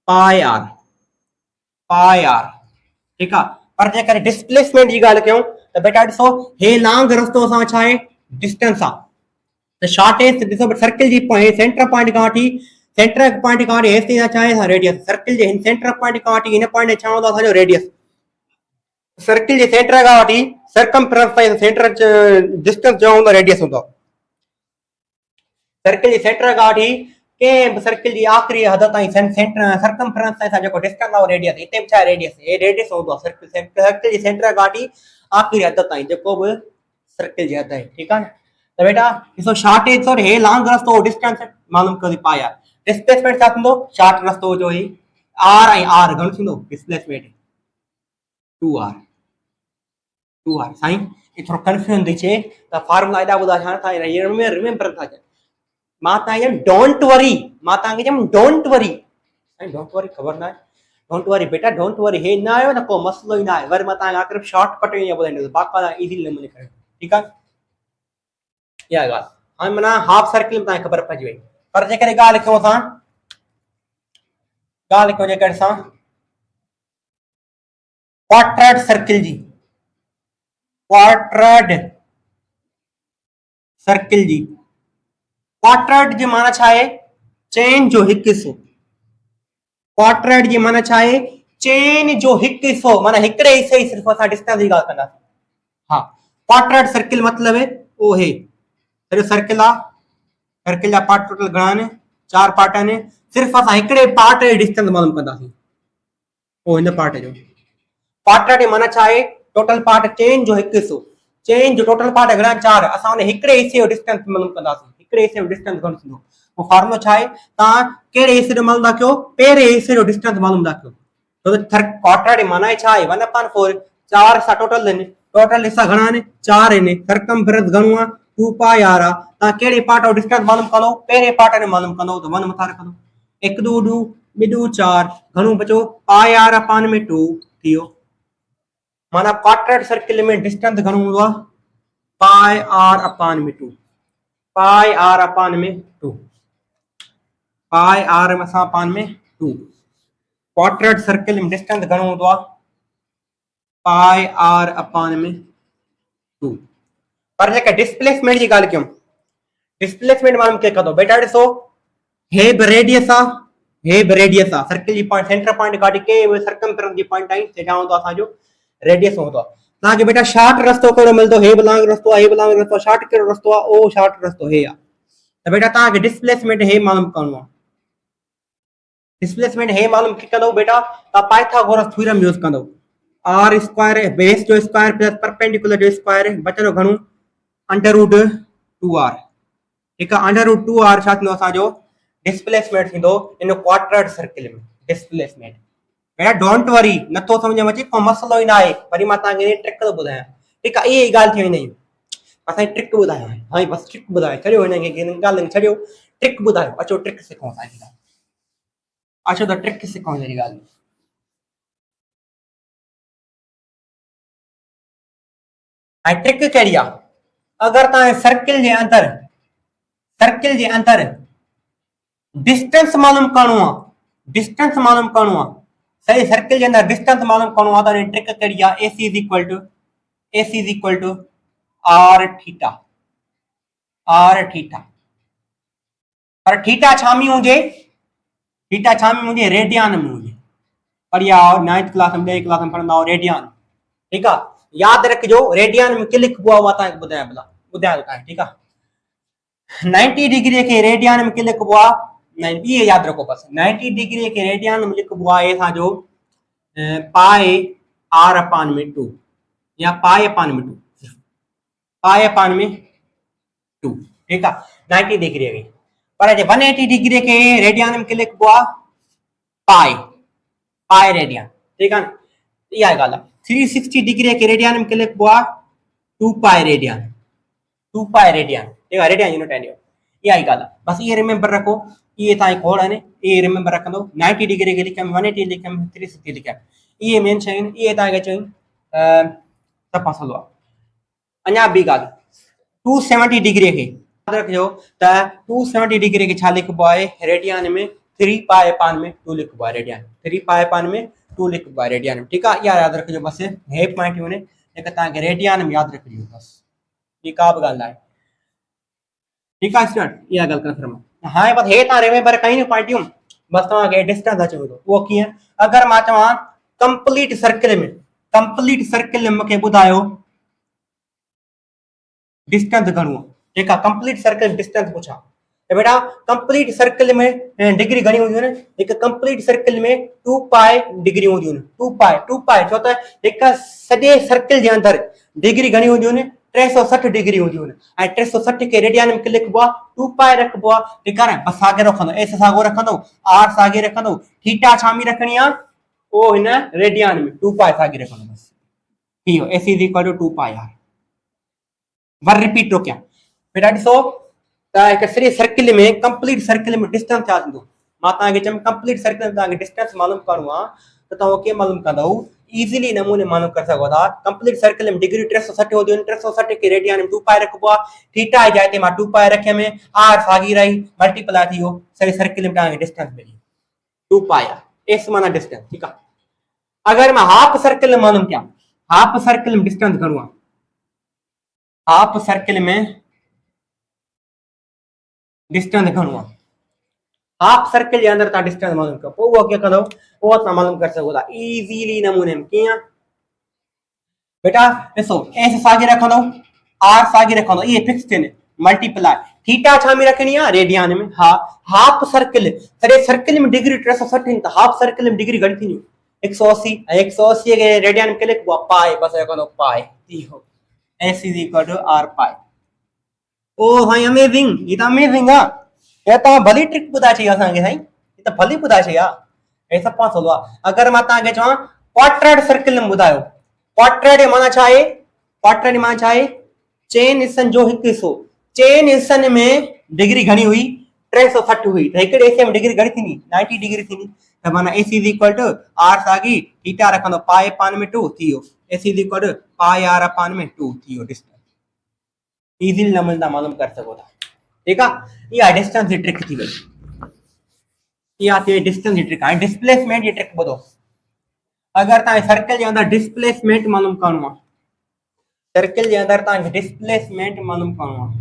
पाई आर ठीक है पर जेकर डिस्प्लेसमेंट की गाल क्यों तो बेटा ॾिसो हे लॉन्ग रस्तो असां छा आहे डिस्टेंस आहे त शॉर्टेस्ट ॾिसो सर्किल जी सेंटर पॉइंट खां वठी हेसि छा आहे रेडियस सर्किल जे सेंटर पॉइंट खां वठी हिन पॉइंट छा हूंदो असांजो रेडियस सर्किल जे सेंटर खां वठी सर्कमफ्रेंस ताईं सेंटर डिस्टेंस जो हूंदो रेडियस हूंदो सर्किल जे सेंटर खां वठी के सर्किल की आखिरी हद ताईं सर्कमफ्रेंस ताईं जेको डिस्टेंस आहे रेडियस हिते भी छा रेडियस हे रेडियस हूंदो सर्किल जी सेंटर खां वठी आखिरी हद ताईं जेको बि सर्किल जे अंदर, ठीक है ना। तो बेटा ॾिसो शॉर्टेज और हे लॉन्ग रस्तो डिस्टेंस मालूम करी पाया। डिस्प्लेसमेंट छा थींदो, शॉर्ट रस्तो जो ही r ऐं r घणो थींदो डिस्प्लेसमेंट 2r 2r। साईं ये थोरो कंफ्यूजन थी चे त फार्मूला एॾा ॿुधा छा था रिमेंबर था कयो। मां तव्हांखे डोंट वरी, मां तव्हांखे चयमि डोंट वरी, साईं डोंट वरी ख़बर न आहे, डोंट वरी बेटा डोंट वरी, हे न आयो न को मसलो ही ना है। वरी मां तव्हांखे आख़िर शॉर्टकट ईअं ॿुधाईंदुसि बाक़ाइदा इज़ी नमूने करे, ठीकु आहे। इहा ॻाल्हि हाणे माना हाफ सर्किल में तव्हांखे ख़बर पइजी वई। पर जेकॾहिं ॻाल्हि कयूं असां, ॻाल्हि कयूं जेकॾहिं असां क्वाड्रेट सर्किल जी, क्वाड्रेट सर्किल जी, क्वाड्रेट जी माना छा आहे, चेन जो हिकु हिसो। क्वाड्रेट जी माना छा आहे, चेन जो हिकु हिसो, माना हिकिड़े हिसे जी सिर्फ़ असां डिस्टेंस जी ॻाल्हि कंदासीं। हाँ क्वाड्रेट सर्किल मतलब है वो है सॼो सर्किल आहे, सर्किल जा पार्ट टोटल घणा आहिनि, 4 पार्ट आहिनि। सिर्फ़ असां हिकिड़े पार्ट जी डिस्टेंस मालूम कंदासीं, वो हिन पार्ट जो। क्वाड्रेट माना छा आहे, टोटल पार्ट चेन जो हिकु हिसो, चेन जो टोटल पार्ट घणा 4, असां उन हिकिड़े हिसे जो डिस्टेंस मालूम कंदासीं। हिकिड़े हिसे जो डिस्टेंस घणो थींदो, वो फार्मूलो छा आहे, तव्हां कहिड़े हिसे जो मालूम था कयो, पहिरें हिसे जो डिस्टेंस मालूम था कयो। तो क्वाड्रेट माना छा आहे 1/4, 4 हिसा टोटल आहिनि, टोटल हिस्सा घणा आहिनि 4 आहिनि, सरकमफ्रेंस घणो आहे 2 पाई r आहे। तव्हां कहिड़े पार्ट जो डिस्टेंस मालूम कंदो, पहिरें पार्ट जो मालूम कंदो त 1 मथां रखंदो, 1 2 2 2 4 घणो बचो पाई r अपान में 2 थी वियो। माना क्वाड्रेट सर्किल में डिस्टेंस घणो हूंदो आहे, पाई r अपान में 2, पाई r अपान में 2, पाई r अपान में 2। क्वाड्रेट सर्किल में डिस्टेंस घणो हूंदो आहे, पाई r अपान में 2। पर जेका डिस्प्लेसमेंट जी ॻाल्हि कयूं, डिस्प्लेसमेंट मालूम कीअं कंदो, बेटा ॾिसो हे बि रेडियस आहे, हे बि रेडियस आहे, सर्किल जी पॉइंट सेंटर पॉइंट काढी के सर्कमफ्रेंस जी पॉइंट आई ते छा हूंदो आहे असांजो रेडियस हूंदो आहे। तव्हांखे बेटा शॉर्ट रस्तो कहिड़ो मिलंदो, हे बि लॉन्ग रस्तो आहे, हे बि लॉन्ग रस्तो आहे, शॉर्ट कहिड़ो रस्तो आहे, ओ शॉर्ट रस्तो हे आहे। त बेटा तव्हांखे डिस्प्लेसमेंट हे मालूम करणो आहे, डिस्प्लेसमेंट हे मालूम कीअं कंदो बेटा, तव्हां पाइथागोरस थ्योरम यूज़ कंदो, r स्क्वायर बेस जो स्क्वायर प्लस परपेंडिकुलर जो स्क्वायर बचंदो घणो √2r, ठीक है। √2r छा थींदो असांजो डिस्प्लेसमेंट थींदो इन क्वाड्रेट सर्किल में डिस्प्लेसमेंट। बेटा डोंट वरी, नथो समझ में अचे को मसलो ही ना आहे, वरी मां तव्हांखे ट्रिक थो ॿुधायां, ठीक आहे। इहे ॻाल्हि थी वेंदी असां ट्रिक ॿुधायो, हाणे बस ट्रिक ॿुधायो, छॾियो हिनखे ॻाल्हि छॾियो, ट्रिक ॿुधायो, अचो ट्रिक सिखूं असांखे, अचो त ट्रिक सिखूं हिन ॻाल्हि में। ऐं ट्रिक कहिड़ी आहे, अगरि तव्हां सर्किल जे अंदर डिस्टेंस मालूम करणो आहे, डिस्टेंस मालूम करणो आहे, सही सर्किल जे अंदर डिस्टेंस मालूम करणो आहे त ट्रिक कहिड़ी आहे, AC is equal to r theta, r theta. पर थीटा छा में हुजे, थीटा छा में हुजे, रेडियन में हुजे। पढ़िया 9th क्लास में 10th क्लास में पढ़ंदा हो रेडियन, ठीक है। याद रखिजो रेडियन में किलिक लिखबो आहे, मां तव्हांखे ॿुधायां भला, ॿुधायां तव्हांखे, ठीक आहे। 90 डिग्री के रेडियन में किलिक लिखबो आहे, ये याद रखो बस, 90 डिग्री के रेडियन में लिखबो आहे असांजो पाई r अपान में 2 या पाई अपान में 2, पाई अपान में 2, ठीक है 90 डिग्री के। पर 180 डिग्री के रेडियन में किलिक लिखबो आहे पाई, पाई रेडियन, ठीक है। इहा ॻाल्हि आहे। 360 डिग्री के रेडियन में किलिक लिखबो आहे 2 पाई रेडियन, 2 पाई रेडियन, ठीक है, रेडियन यूनिट आहिनि। इहा ई ॻाल्हि आहे, बस ये रिमेंबर रखो, ये तव्हांखे खोड़ आहिनि, ये रिमेंबर रखंदो। 90 डिग्री के लिखियमि, 180 लिखियमि, 360 लिखियमि, इहे मेन शयूं, इहे तव्हांखे चयूं त मसलो आहे। अञा ॿी ॻाल्हि 270 डिग्री खे यादि रखिजो त 270 डिग्री खे छा लिखबो आहे रेडियन में 3 पाई अपान में 2 लिखबो आहे रेडियन, 3 पाई अपान में 2 लिखबो आहे रेडियन, ठीक आहे। इहा यादि रखिजो बस, हे पॉइंट हुन जेका तव्हांखे रेडियन में यादि रखिजो बस, ॿी का बि ॻाल्हि न आहे, ठीक आहे स्टूडेंट। इहा ॻाल्हि कंफर्म आहे। हाणे बस हे तव्हां रिमेंबर कयूं पॉइंटियूं, बस तव्हांखे डिस्टेंस अची वेंदो। उहो कीअं, अगरि मां चवां कंप्लीट सर्किल में मूंखे ॿुधायो डिस्टेंस घणो आहे, ठीक आहे। कंप्लीट सर्किल डिस्टेंस पुछां त बेटा कंप्लीट सर्किल में डिग्री घणी हूंदियूं आहिनि, हिकु कंप्लीट सर्किल में 2 पाई डिग्री हूंदियूं आहिनि, 2 पाई, छो त हिकु सॼे सर्किल जे अंदरि डिग्री घणी हूंदियूं आहिनि 360 डिग्री हूंदियूं आहिनि ऐं 360 खे रेडियन में लिखबो आहे 2 पाए रखबो आहे ठीकु आहे न बसि साॻे रखंदो एस साॻियो रखंदो आर साॻी रखंदो थीटा छा में रखणी आहे उहो हिन रेडियन में 2 पाए साॻी रखंदो बसि थी वियो एस इज इक्वल टू 2 पाए आर वर रिपीट थो कयां बेटा ॾिसो त हिकु सॼे सर्किल में कंप्लीट सर्किल में डिस्टेंस छा थींदो मां तव्हांखे चयमि कंप्लीट सर्किल में तव्हांखे डिस्टेंस मालूम करणो आहे त तव्हां कीअं मालूम कंदव इज़िली नमूने मालूम करे सघो था कंप्लीट सर्किल में डिग्री 360 हूंदियूं आहिनि 360 खे रेडियन में 2 पाए रखबो आहे थीटा जी जाइ ते मां 2 पाए रखियमि आर साॻी रही मल्टीप्लाई थी वियो सॼे सर्किल में तव्हांखे डिस्टेंस मिली 2 पाए आर एस माना डिस्टेंस ठीकु आहे अगरि मां हाफ सर्किल में मालूम कयां हाफ सर्किल में डिस्टेंस घणो आहे हाफ सर्किल में डिस्टेंस घणो आहे हाफ सर्किल जे अंदर तव्हां डिस्टेंस मालूम कयो पोइ उहो कीअं कंदव उहो तव्हां मालूम करे सघो था इज़ीली नमूने में कीअं बेटा ॾिसो एस साॻी रखंदो आर साॻी रखंदो इहे फिक्स थियनि मल्टीप्लाई थीटा छा में रखणी आहे रेडियन में हा हाफ सर्किल सॼे सर्किल में डिग्री 360 त हाफ सर्किल में डिग्री घणी थींदियूं 180 ऐं 180 खे रेडियन में लिखबो आहे पाए बसि रखंदो पाए थी वियो S is equal to R pi ओ भाई अमेजिंग ये तो अमेजिंग आहे ये तव्हां भली ट्रिक ॿुधाए छॾी असांखे साईं ये त भली ॿुधाए छॾी आहे हे सभु पास हूंदो आहे अगरि मां तव्हांखे चवां क्वाड्रेट सर्किल में ॿुधायो क्वाड्रेट माना छा आहे क्वाड्रेट माना छा आहे चेन हिस्सनि जो हिकु हिस्सो चेन हिस्सनि में डिग्री घणी हुई 360 हुई त हिकिड़े हिसे में डिग्री घणी थींदी 90 डिग्री थींदी त माना S is equal to R साॻी थीटा रखंदो पाए पान में 2 थी वियो S is equal to pi R upon में 2 थी वियो डिस्टेंस इज़िली नमूने तव्हां मालूम करे सघो था ठीकु आहे इहा डिस्टेंस जी ट्रिक थी वई इहा थी वई डिस्टेंस जी ट्रिक हाणे डिस्प्लेसमेंट जी ट्रिक ॿुधो अगरि तव्हांखे सर्किल जे अंदरि डिस्प्लेसमेंट मालूम करणो आहे सर्किल जे अंदरि तव्हांखे डिस्प्लेसमेंट मालूम करणो आहे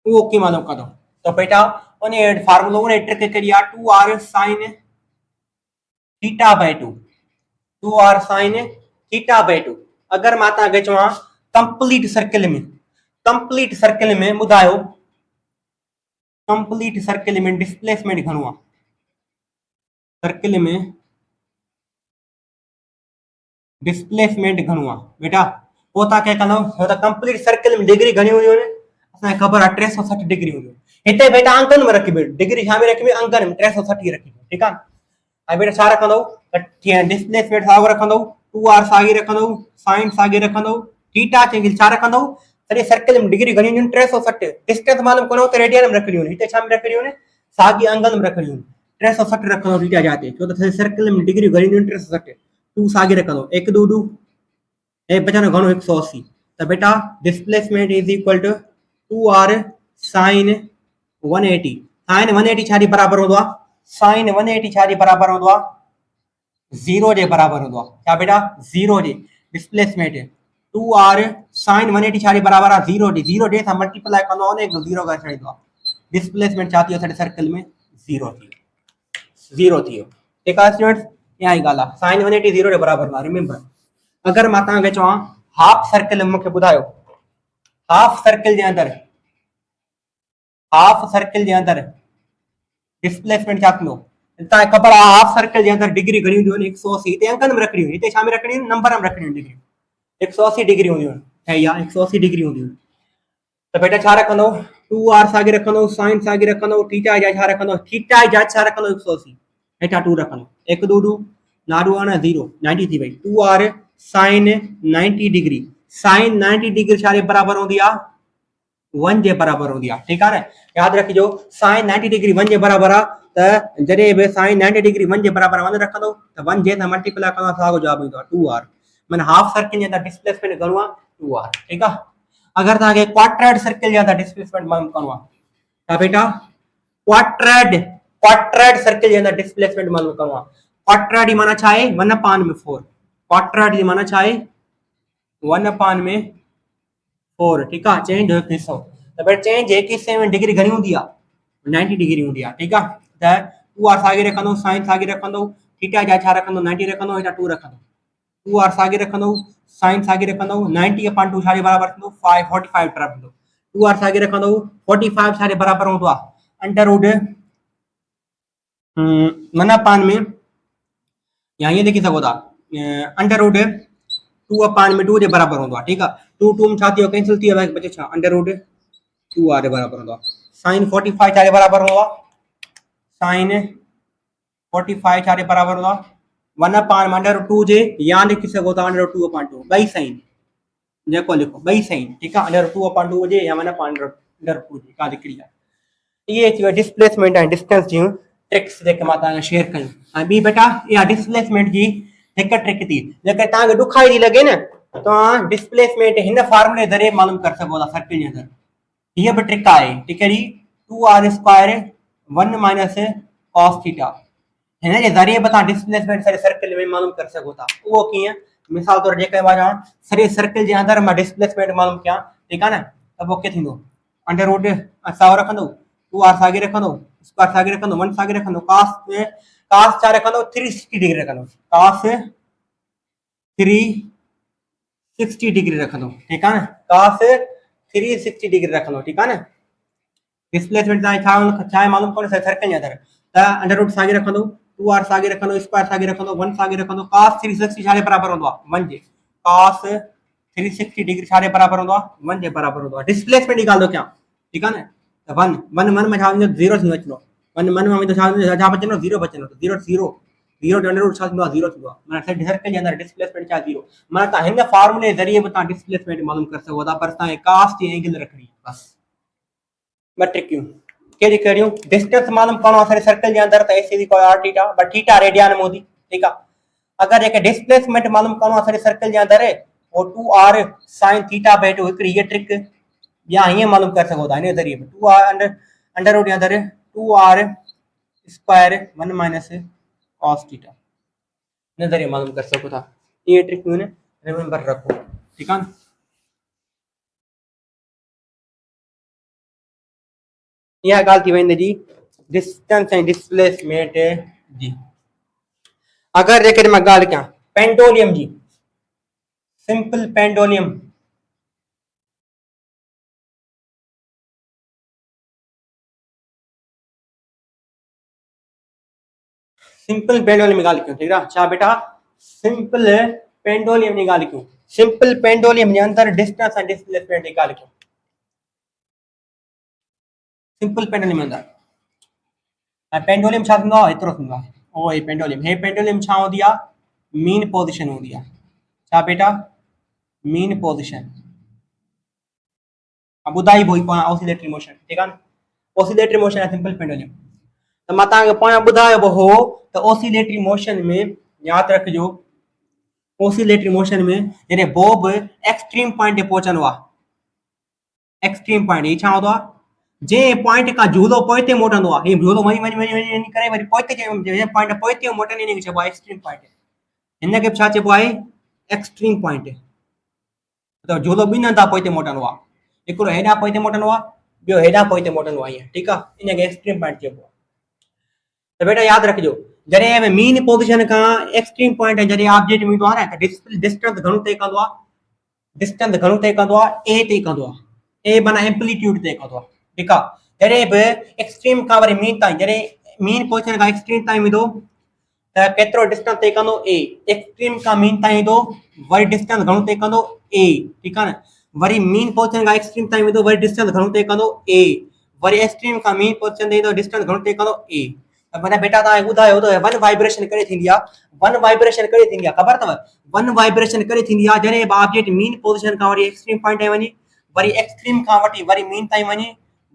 उहो कीअं मालूम कंदो त बेटा उन फार्मूलो उन ट्रिक कहिड़ी आहे 2r sin theta by 2 2r sin theta by 2 अगरि मां तव्हांखे चवां कंप्लीट सर्किल में ॿुधायो कंप्लीट सर्किल में डिस्प्लेसमेंट घणो आहे सर्किल में डिस्प्लेसमेंट घणो आहे बेटा पोइ तव्हां कीअं कंदव छो त कंप्लीट सर्किल में डिग्री घणी हूंदियूं आहिनि असांखे ख़बर आहे 360 डिग्री हूंदियूं हिते बेटा अंकनि में रखी डिग्री छा में रखी अंकनि में 360 रखी ठीकु आहे ऐं बेटा छा रखंदो डिस्प्लेसमेंट साॻियो रखंदो 2r साॻी रखंदो साइन साॻी रखंदो थीटा छा रखंदो सॼे सर्किल में डिग्री घणी हूंदियूं 360 डिस्टेंस मालूम करो त रेडियन में रखणियूं हिते छा में रखणियूं साॻी अंगनि में रखणियूं 360 रखंदो थीटा जाते छो त सॼे सर्किल में डिग्री घणी हूंदियूं 360 2 साॻी रखंदो 1 2 2 ऐं बचंदो घणो 180 त बेटा displacement is equal to 2r sin 180 sin 180 छा जे बराबर हूंदो आहे sin 180 छा जे बराबर हूंदो आहे 0 जे बराबर हूंदो आहे छा बेटा 0 जे डिस्प्लेसमेंट 2r sin 180 छा जे बराबर आहे 0 जे 0 जे सां मल्टीप्लाई कंदो उन खे 0 करे छॾींदो आहे डिस्प्लेसमेंट छा थी वियो सॼे सर्किल में 0 थी वियो ठीकु आहे स्टूडेंट्स इहा ई ॻाल्हि आहे sin 180 0 जे बराबर आहे रिमेंबर अगरि मां तव्हांखे चवां हाफ सर्किल मूंखे ॿुधायो हाफ सर्किल जे अंदरि डिस्प्लेसमेंट छा थींदो तव्हांखे ख़बर आहे हाफ सर्किल जे अंदरि डिग्री घणी हूंदियूं आहिनि 180 हिते अंकनि में रखणियूं हिते छा में रखणियूं नंबर में रखणियूं डिग्री 180 डिग्री हूंदियूं आहिनि या 180 डिग्री हूंदियूं त बेटा छा रखंदो 2r साॻी रखंदो साइन साॻी रखंदो थीटा जा छा रखंदो थीटा जा छा रखंदो 180 हेठा 2 रखंदो 1 2 2 नाडू आहे न 0 90 थी वई 2r sin 90 degree sin 90 degree छा जे बराबर हूंदी आहे 1 जे बराबर हूंदी आहे ठीकु आहे न यादि रखिजो sin 90 डिग्री 1 जे बराबर आहे त जॾहिं बि sin 90 डिग्री 1 जे बराबर 1 रखंदो त 1 जे सां मल्टीप्लाई कंदो साॻियो जवाब ईंदो आहे 2r माना हाफ सर्किल जे अंदरि डिस्प्लेसमेंट घणो आहे 2r ठीकु आहे अगरि तव्हांखे क्वाड्रेट सर्किल जे अंदरि डिस्प्लेसमेंट मालूम करणो आहे त बेटा क्वाड्रेट सर्किल जे अंदरि डिस्प्लेसमेंट मालूम करणो आहे क्वाड्रेट जी माना छा आहे 1/4 क्वाड्रेट जी माना छा आहे 1/4 ठीकु आहे चेन जो हिकु हिसो त बेटा चेन जे हिकु हिसे में डिग्री घणी हूंदी आहे 90 डिग्री हूंदी आहे ठीकु आहे त 2r साॻी रखंदो साइन साॻी रखंदो थीटा जा छा रखंदो 90 रखंदो हेठा 2 रखंदो 2r साॻी रखंदो साइन साॻी रखंदो 90/2 छा जे बराबर थींदो 45 टर्म थींदो 2r साॻी रखंदो 45 छा जे बराबर हूंदो आहे अंडर रूट 1/5 में या ईअं लिखी सघो था अंडर रूट 2/2 जे बराबर होंदो आहे, ठीक आहे। 2 2 में छा थियो कैंसिल थी वियो, बचे छा √2r जे बराबर होंदो आहे। sin 45 छा जे बराबर होंदो आहे, sin 45 छा जे बराबर होंदो आहे 1/√2 जे, या लिखी सघो था √2/2, ॿई साइन जेको लिखो ॿई साइन, ठीक आहे। √2/2 जे या 1/√2 जे का लिखणी आहे। ये थी डिस्प्लेसमेंट एंड डिस्टेंस जी ट्रिक्स जेके मां तव्हां शेयर कयूं। ऐं ॿी बेटा इहा डिस्प्लेसमेंट जी हिकु ट्रिक थी जेके तव्हांखे ॾुखाई थी लॻे न, तव्हां डिस्प्लेसमेंट हिन फॉर्मूले ज़रिए मालूम करे सघो था सर्किल जे अंदरि। हीअ बि ट्रिक आहे, ठीक है जी। 2r² 1 - cos थीटा, हिन जे ज़रिए बि तव्हां डिस्प्लेसमेंट सॼे सर्किल में मालूम करे सघो था। उहो कीअं, मिसाल तौर जेके मां चवां सॼे सर्किल जे अंदरि मां डिस्प्लेसमेंट मालूम कयां, ठीक आहे न, त पोइ कीअं थींदो, √ साओ रखंदो, 2r साॻे रखंदो, स्क्वायर साॻे रखंदो, 1 साॻे रखंदो, cos छा रखंदो 360 डिग्री रखंदो, cos 360 डिग्री रखंदो, ठीक आहे न, cos 360 डिग्री रखंदो, ठीक आहे न। डिस्प्लेसमेंट छा मालूम करो सर्किल जे अंदरि, त √ साॻे रखंदो, 2r साॻे रखंदो, स्क्वायर साॻे रखंदो, 1 साॻे रखंदो, cos 360 छा जे बराबर हूंदो आहे 1 जे, cos 360 डिग्री छा जे बराबर हूंदो आहे 1 जे बराबर हूंदो आहे। डिस्प्लेसमेंट जी ॻाल्हि थो कयां, ठीक आहे न। त 1 में छा थींदो 0 थींदो अचिणो, 1 में वेंदो छा बचंदो 0 बचंदो, 0 0 0 छा थींदो आहे 0 थींदो आहे, माना सर्किल जे अंदरि डिस्प्लेसमेंट छा 0। माना तव्हां हिन फॉर्मूले ज़रिए बि तव्हां डिस्प्लेसमेंट मालूम करे सघो था, पर तव्हांखे cos जी एंगल रखणी आहे बस। ॿ ट्रिक्यूं कहिड़ी कहिड़ियूं, डिस्टेंस मालूम करणो आहे सर्किल जे अंदरि त AC r थीटा, ब थीटा रेडियन में हूंदी, ठीक आहे। अगर जेके डिस्प्लेसमेंट मालूम करणो आहे सर्किल जे अंदरि, वो 2r sin थीटा/2 हिकिड़ी हीअ ट्रिक, या हीअं मालूम करे सघो था हिन ज़रिए 2r √ जे अंदरि 2r² 1 - cos थीटा, हिन ज़रिए मालूम करे सघो था। इहे ट्रिक्यूं रिमेंबर रखो, ठीक आहे। यह ॻाल्हि थी वेंदी जी डिस्टेंस ऐं डिस्प्लेसमेंट जी। अगर जेकॾहिं मां ॻाल्हि कयां पेंडोलियम जी, सिंपल पेंडोलियम, सिंपल पेंडोलियम की ॻाल्हि कयूं, ठीक आहे छा बेटा, सिंपल पेंडोलियम की ॻाल्हि कयूं, सिंपल पेंडोलियम जे अंदरि डिस्टेंस ऐं डिस्प्लेसमेंट जी ॻाल्हि कयूं। सिंपल पेंडोलियम जे अंदरि पेंडोलियम छा थींदो आहे, एतिरो थींदो आहे, ओ हे पेंडोलियम छा हूंदी आहे, मीन पोजीशन हूंदी आहे, छा बेटा मीन पोजीशन, ॿुधाई पोइ ऑसिलेटरी मोशन, ठीक आहे न, ऑसिलेटरी मोशन आहे सिंपल पेंडोलियम। त मां तव्हांखे पोयां ॿुधायो बि हो त ऑसिलेटरी मोशन में यादि रखिजो, ऑसिलेटरी मोशन में जॾहिं बोब एक्सट्रीम पॉइंट ते पहुचंदो आहे, एक्सट्रीम पॉइंट ही छा हूंदो आहे, जे पॉइंट का झूलो पोइते मोटंदो आहे, ही झूलो वञी वञी वञी वञी करे वरी पोइते जे पॉइंट पोइते मोटंदे हिनखे चइबो आहे एक्सट्रीम पॉइंट। हिनखे छा चइबो आहे एक्सट्रीम पॉइंट। त झूलो ॿिनि हंधा पोइते मोटंदो आहे, हिकिड़ो हेॾां पोइते मोटंदो आहे, ॿियो हेॾां पोइते मोटंदो आहे, ईअं, ठीकु आहे, इनखे एक्सट्रीम पॉइंट चइबो आहे। त बेटा यादि रखिजो जॾहिं मीन पोजीशन खां एक्सट्रीम पॉइंट जॾहिं ऑब्जेक्ट ईंदो आहे न, त डिस्टेंस घणो तय कंदो आहे, डिस्टेंस घणो तय कंदो आहे, ए तय कंदो आहे, ए माना एम्पलीट्यूड तय कंदो आहे, ठीकु आहे। जॾहिं बि एक्सट्रीम खां वरी मीन ताईं, जॾहिं मीन पोजीशन खां एक्सट्रीम ताईं वेंदो त केतिरो डिस्टेंस तय कंदो ए, एक्सट्रीम खां मीन ताईं ईंदो वरी डिस्टेंस घणो तय कंदो ए, ठीकु आहे न, वरी मीन पोजीशन खां एक्सट्रीम ताईं वेंदो वरी डिस्टेंस घणो तय कंदो ए, वरी एक्सट्रीम खां मीन पोजीशन ते ईंदो डिस्टेंस घणो तय कंदो ए। त माना बेटा तव्हांखे ॿुधायो त वन वाइब्रेशन करे थींदी आहे, वन वाइब्रेशन करे थींदी आहे, ख़बर अथव वन वाइब्रेशन करे थींदी आहे जॾहिं ऑब्जेक्ट मीन पोजीशन खां वरी एक्सट्रीम पॉइंट ताईं वञे, वरी एक्सट्रीम खां वठी वरी मीन ताईं वञे,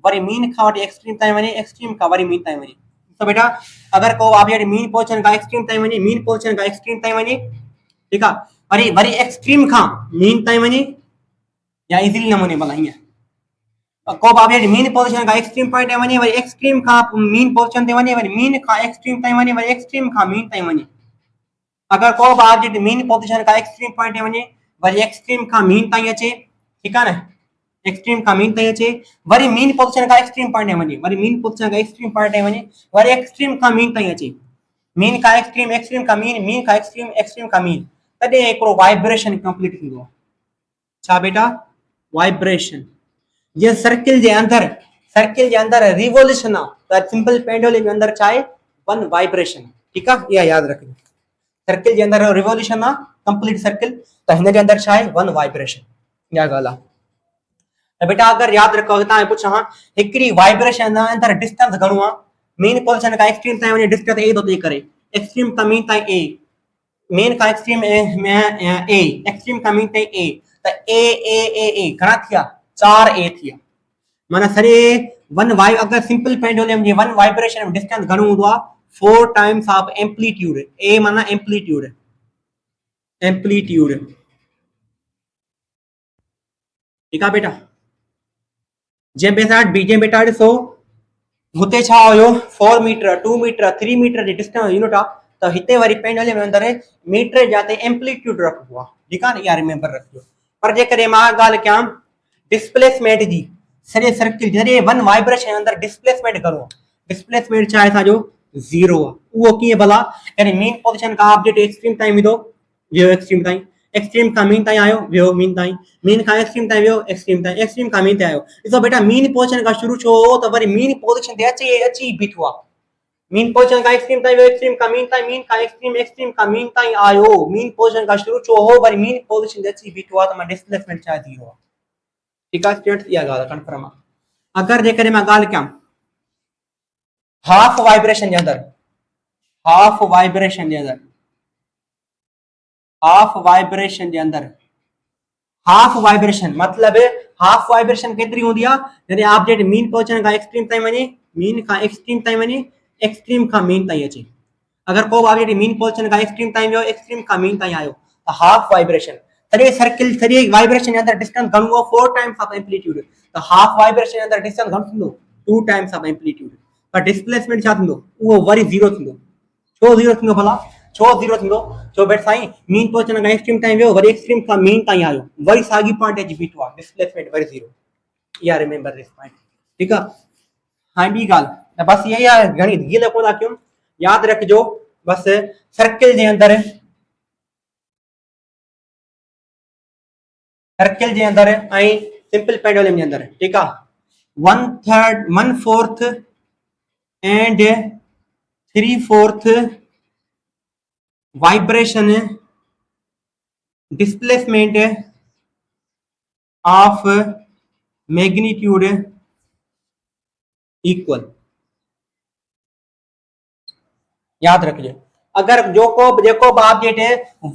वरी मीन खां वठी एक्सट्रीम ताईं वञे, एक्सट्रीम खां वरी मीन ताईं वञे। तो बेटा अगर को ऑब्जेक्ट मीन पोजीशन का एक्सट्रीम ताईं वञे, मीन पोजीशन का एक्सट्रीम ताईं वञे, ठीक है, वरी वरी एक्सट्रीम खां मीन ताईं वञे, या इजीली नमूने भला हीअं को ऑब्जेक्ट मीन पोजीशन का एक्सट्रीम पॉइंट ताईं वञे, वरी एक्सट्रीम खां मीन पोजीशन ते वञे, वरी मीन खां एक्सट्रीम ताईं वञे, वरी एक्सट्रीम खां मीन ताईं वञे। अगर को ऑब्जेक्ट मीन पोजीशन का एक्सट्रीम पॉइंट ते वञे, वरी एक्सट्रीम खां मीन ताईं अचे, ठीक है ना, एक्सट्रीम का मीन ताईं अचे, वरी मीन पोजीशन का एक्सट्रीम पॉइंट ताईं वञे, वरी मीन पोजीशन का एक्सट्रीम पॉइंट ताईं वञे, वरी एक्सट्रीम का मीन ताईं अचे, मीन का एक्सट्रीम, एक्सट्रीम का मीन, मीन का एक्सट्रीम, एक्सट्रीम का मीन, तॾहिं हिकिड़ो वाइब्रेशन कंप्लीट थींदो आहे। छा बेटा वाइब्रेशन। ये सर्किल जे अंदरि रिवोल्यूशन आहे, त सिंपल पेंडुलम जे अंदरि छा आहे वन वाइब्रेशन, ठीकु आहे, इहा यादि रखिजो। सर्किल जे अंदरि रिवोल्यूशन आहे कंप्लीट सर्किल त हिन जे अंदर छा आहे वन वाइब्रेशन या ॻाल्हि आहे त बेटा अगर याद रखो तव्हां पुछां हिकिड़ी वाइब्रेशन जे अंदर डिस्टेंस घणो आहे मेन पोजीशन खां एक्सट्रीम ताईं वञे डिस्टेंस ए थो तय करे एक्सट्रीम खां मेन ताईं ए मेन खां एक्सट्रीम ए एक्सट्रीम खां मेन ताईं ए त ए ए ए ए घणा थिया 4 ए थिया माना सॼे वन वाइ अगर सिंपल पेंडुलम जी वन वाइब्रेशन डिस्टेंस घणो हूंदो आहे 4 टाइम्स ऑफ एम्पलीट्यूड ए माना एम्पलीट्यूड एम्पलीट्यूड ठीक है बेटा जे बेटा ॾिसो हुते छा हुयो 4 मीटर 2 मीटर 3 मीटर जी डिस्टेंस यूनिट आहे त हिते वरी पेंडुलम जे अंदर मीटर जाते एम्पलीट्यूड रखबो आहे ठीक आहे इहा रिमेंबर रखियो पर जेकॾहिं मां ॻाल्हि कयां डिस्प्लेसमेंट जी सॼे सर्किल जॾहिं वन वाइब्रेशन जे अंदर डिस्प्लेसमेंट घणो आहे डिस्प्लेसमेंट छा आहे असांजो 0 आहे उहो कीअं भला यानी मेन पोजीशन खां ऑब्जेक्ट एक्सट्रीम ताईं विधो वियो एक्सट्रीम ताईं एक्सट्रीम का मीन ताईं आयो वियो मीन ताईं मीन का एक्सट्रीम ताईं वियो एक्सट्रीम का मीन ताईं आयो ॾिसो बेटा मीन पोजीशन का शुरू छो त वरी मीन पोजीशन ते अची बीठो आहे मीन पोजीशन का एक्सट्रीम ताईं वियो एक्सट्रीम का मीन ताईं मीन का एक्सट्रीम का मीन ताईं आयो मीन पोजीशन का शुरू छो हो वरी मीन पोजीशन ते अची बीठो आहे त मां डिस्प्लेसमेंट छा 0 आहे ठीक आहे स्टूडेंट्स इहा ॻाल्हि कंफर्म आहे अगर जेकॾहिं मां ॻाल्हि कयां हाफ वाइब्रेशन जे अंदर हाफ वाइब्रेशन जे अंदर हाफ वाइब्रेशन मतलब हाफ वाइब्रेशन केतरी होंदी आहे जॾहिं ऑब्जेक्ट मीन पोजीशन का एक्सट्रीम ताईं वञे मीन का एक्सट्रीम ताईं वञे एक्सट्रीम का मीन ताईं अचे अगर को ऑब्जेक्ट मीन पोजीशन का एक्सट्रीम ताईं वियो एक्सट्रीम का मीन ताईं आयो त हाफ वाइब्रेशन सॼे सर्किल सॼे वाइब्रेशन जे अंदर डिस्टेंस घणो हो 4 टाइम्स ऑफ एम्पलीट्यूड त हाफ वाइब्रेशन जे अंदर डिस्टेंस घणो थींदो 2 टाइम्स ऑफ एम्पलीट्यूड पर डिस्प्लेसमेंट छा थींदो उहो वरी 0 थींदो छो 0 थींदो भला छो 0 थींदो छो बेटा साईं मीन पोजीशन खां एक्सट्रीम ताईं वियो वरी एक्सट्रीम खां मीन ताईं आयो वरी साॻी पॉइंट अची बीठो आहे डिस्प्लेसमेंट वरी 0 इहा रिमेंबर दिस पॉइंट ठीक आहे हाणे ॿी ॻाल्हि त बस इहा ई आहे घणी धीअ कोन था कयूं यादि रखिजो बस सर्किल जे अंदर ऐं सिंपल पेंडुलम जे अंदर ठीक आहे 1/4 and 3/4 vibration displacement of magnitude equal याद रखिए अगर जेको ऑब्जेक्ट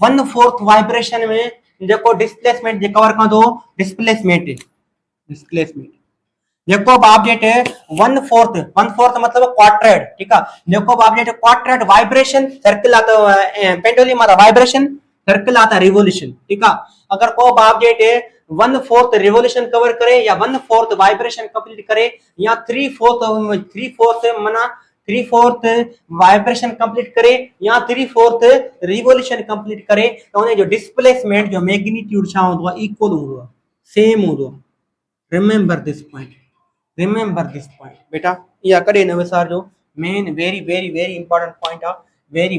1/4 वाइब्रेशन में जेको डिस्प्लेसमेंट जे कवर कंदो डिस्प्लेसमेंट जेको ऑब्जेक्ट 1/4 मतलब क्वाड्रेट ठीक आहे जेको ऑब्जेक्ट क्वाड्रेट वाइब्रेशन सर्किल आता पेंडुलम आता वाइब्रेशन सर्किल आता रिवोल्यूशन ठीक आहे अगर को ऑब्जेक्ट 1/4 रिवोल्यूशन कवर करे या 1/4 वाइब्रेशन कंप्लीट करे या 3/4 माना 3/4 वाइब्रेशन कंप्लीट करे या 3/4 रिवोल्यूशन कंप्लीट करे तो उन जो डिस्प्लेसमेंट जो मैग्नीट्यूड छा होंदो आहे इक्वल होंदो आहे सेम होंदो आहे रिमेंबर दिस पॉइंट बेटा या कॾहिं न विसारजो main very very very important point आहे वेरी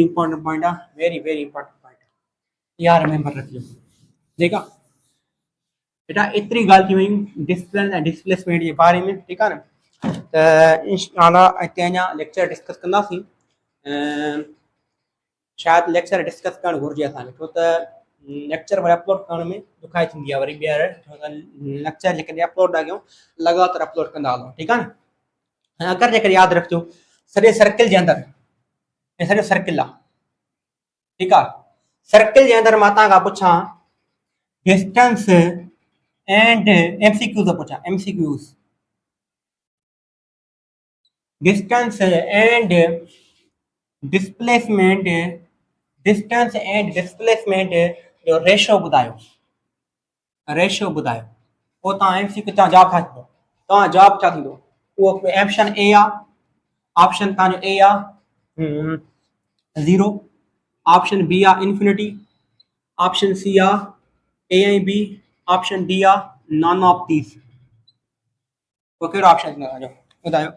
इंपॉर्टेंट पॉइंट आहे वेरी इंपॉर्टेंट पॉइंट या रिमेंबर रखिजो ठीक आहे बेटा एतिरी ॻाल्हि थी वयूं डिस्प्लेसमेंट जे बारे में ठीक आहे न त इंशाअल्लाह हिते अञा लेक्चर डिस्कस कंदासीं शायदि लेक्चर डिस्कस करणु घुरिजे असांखे छो त लेक्चर वरी अपलोड करण में ॾुखाई थींदी आहे वरी ॿीहर छो त लेक्चर जेकॾहिं अपलोड था कयूं लगातार अपलोड कंदा हलूं ठीकु आहे न अगरि जेकॾहिं यादि रखिजो सॼे सर्किल जे अंदरि सॼो सर्किल आहे ठीकु आहे सर्किल जे अंदरि मां तव्हां खां पुछां डिस्टेंस एंड एमसीक्यूज़ थो पुछां एमसीक्यूज़ डिस्टेंस एंड डिस्प्लेसमेंट जो रेशो ॿुधायो पोइ तव्हां एमसीक्यू तव्हां जवाब छा थींदो उहो ऑप्शन ए आहे ऑप्शन तव्हांजो ए आहे 0 ऑप्शन बी आहे इन्फिनिटी ऑप्शन सी आहे ए ऐं बी ऑप्शन डी आहे नॉन ऑफ दीस पोइ कहिड़ो ऑप्शन तव्हांजो ॿुधायो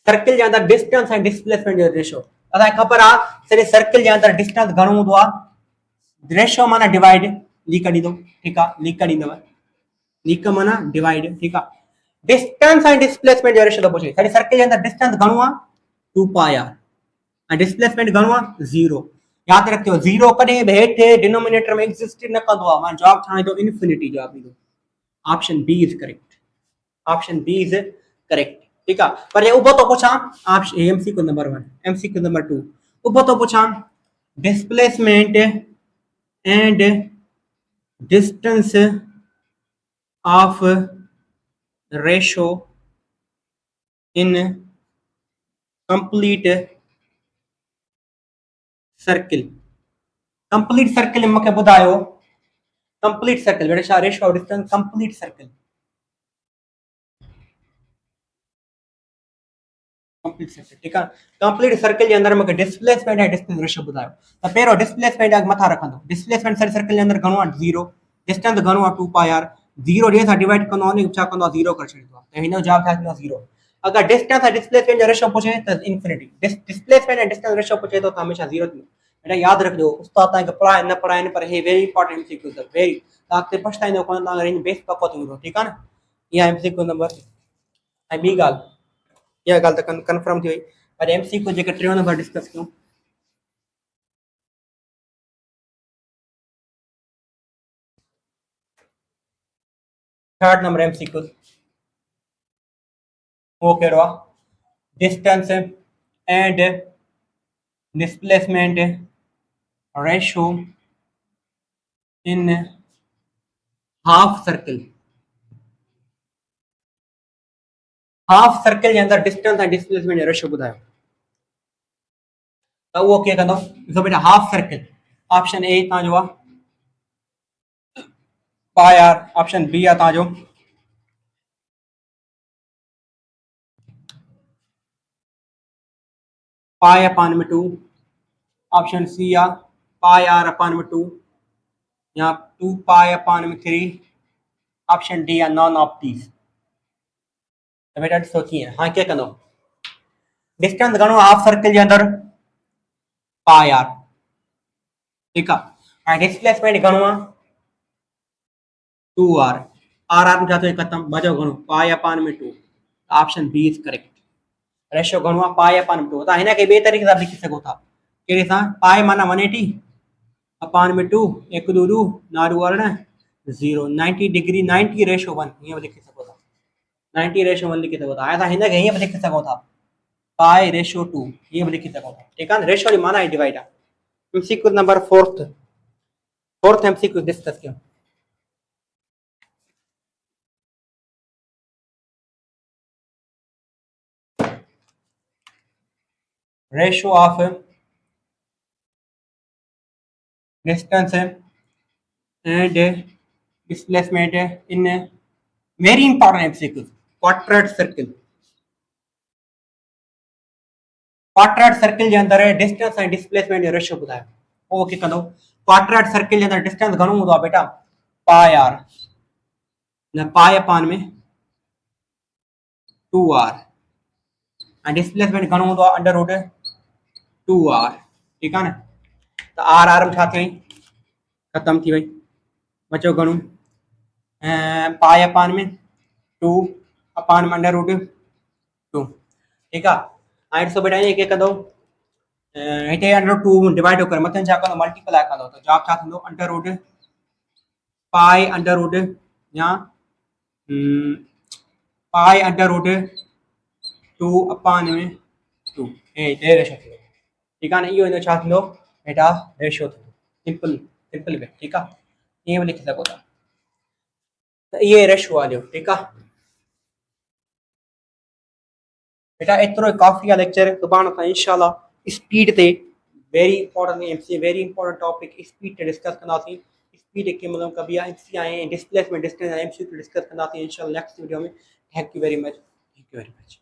सर्किल जे अंदरि डिस्टेंस ऐं डिस्प्लेसमेंट जो रेशो असांखे ख़बर आहे सॼे सर्किल जे अंदरि डिस्टेंस घणो हूंदो आहे रेशो माना डिवाइड लीक ॾींदो ठीकु आहे लीक ॾींदव लीक माना डिवाइड ठीकु आहे डिस्टेंस ऐं डिस्प्लेसमेंट जो रेशो थो पुछे सॼे सर्किल जे अंदरि डिस्टेंस घणो आहे 2 पाई आर ऐं डिस्प्लेसमेंट घणो आहे 0 याद रखियो जीरो कॾहिं बि हेठि डिनोमिनेटर में एग्जिस्ट न कंदो आहे मां जवाब ठाणे थो इन्फिनिटी जवाब ईंदो option B is correct option B is correct ठीक है पर ये उबो तो पूछा option MCQ number 1 MCQ number 2 उबो तो पूछा displacement and distance of ratio in complete circle complete circle मूंखे ॿुधायो कंप्लीट सर्किल बेटा छा ratio of distance complete circle complete circle ठीक है कंप्लीट सर्किल के अंदर मूंखे डिस्प्लेसमेंट ऐं डिस्टेंस रेशो ॿुधायो त पहिरियों डिस्प्लेसमेंट मथां रखंदो डिस्प्लेसमेंट सारे सर्किल के अंदर घणो आहे 0 डिस्टेंस घणो आहे 2 पाई आर 0 ॾे सां डिवाइड कंदो आहे छा कंदो आहे 0 करे छॾींदो आहे त हिन जो जवाब छा थींदो 0 अगर डिस्टेंस ऐं डिस्प्लेसमेंट जो रेशो पूछे त इन्फिनिटी डिस्प्लेसमेंट ऐं डिस्टेंस रेशो पूछे तो हमेशा 0 थींदो बेटा याद रखियो उस्ताद तव्हांखे पढ़ाए न पढ़ाइनि पर हे वेरी इंपॉर्टेंट एमसीक्यू अथव वेरी तव्हां अॻिते पछताईंदो कोन तव्हांखे रेंज बेस पको थींदो ठीकु आहे न इहा एमसीक्यू नंबर ऐं ॿी ॻाल्हि इहा ॻाल्हि त कंफर्म थी वई पर एमसीक्यू जेके टियों नंबर डिस्कस कयूं थर्ड नंबर एमसीक्यू वो कहिड़ो आहे distance and displacement ratio in half circle के अंदर डिस्टेंस एंड डिस्प्लेसमेंट जो रेशो ॿुधायो त उहो कीअं कंदो ॾिसो बेटा हाफ सर्किल ऑप्शन ए तव्हांजो आहे पाई आर ऑप्शन बी आहे तव्हांजो पाई अपॉन में 2 ऑप्शन सी आहे पाई आर अपॉन में 2 या 2 पाई अपॉन में 3 ऑप्शन डी आहे नॉन ऑफ दीज तो बेटा ॾिसो कीअं हाणे कीअं कंदो डिस्टेंस घणो हाफ सर्किल जे अंदर पाई आर ठीकु आहे ऐं डिस्प्लेसमेंट घणो आहे 2 आर आर आर छा थियो ख़तम बचो घणो पाई अपॉन में 2 option B is correct ratio घणो आहे पाई अपॉन में 2 तव्हां हिन खे ॿिए तरीक़े सां लिखी सघो था कहिड़े सां पाई माना 180 अपॉन में 2 1 2 2 नारू 0 90 डिग्री 90 रेशो 1 हीअं बि लिखी सघो था 90 रेशो 1 लिखी सघो था ऐं तव्हां हिन खे हीअं बि लिखी सघो था पाई रेशो 2 हीअं बि लिखी सघो था ठीकु आहे रेशो जी माना ही डिवाइड आहे MCQ number fourth MCQ discuss कयूं ratio of distance and displacement in a very important MCQ quadrant circle जे अंदर डिस्टेंस एंड डिस्प्लेसमेंट जो रेशियो ॿुधायो पोइ कीअं कंदो क्वाड्रेंट सर्किल जे अंदर डिस्टेंस घणो हूंदो आहे बेटा पाई आर न पाई अपॉन में 2 आर ऐं डिस्प्लेसमेंट घणो हूंदो आहे अंडर रूट 2 आर ठीकु आहे न त आर आर में छा थी वई ख़तम थी वई बचो घणो पाई अपॉन में 2 अपॉन में अंडर रूट 2 ठीकु आहे हाणे ॾिसो बेटा ईअं कीअं कंदो हिते अंडर 2 डिवाइड करे मथे छा कंदो मल्टीप्लाई कंदो त जवाब छा थींदो under root pi under root या पाई अंडर रूट 2 अपॉन में 2 हे रेशो थी ठीकु आहे न इहो छा थींदो बेटा रेशो थींदो सिंपल बे ठीकु आहे ईअं बि लिखी सघो था त इहे रेशो आहे ठीकु आहे बेटा एतिरो काफ़ी आहे लेक्चर सुभाणे खां इंशाल्लाह स्पीड ते very important MC very important topic speed ते डिस्कस कंदासीं स्पीड कीअं मतलब कबी आहे एमसी ऐं डिस्प्लेसमेंट डिस्टेंस एमसी डिस्कस कंदासीं इंशाल्लाह नेक्स्ट वीडियो में थैंक यू वेरी मच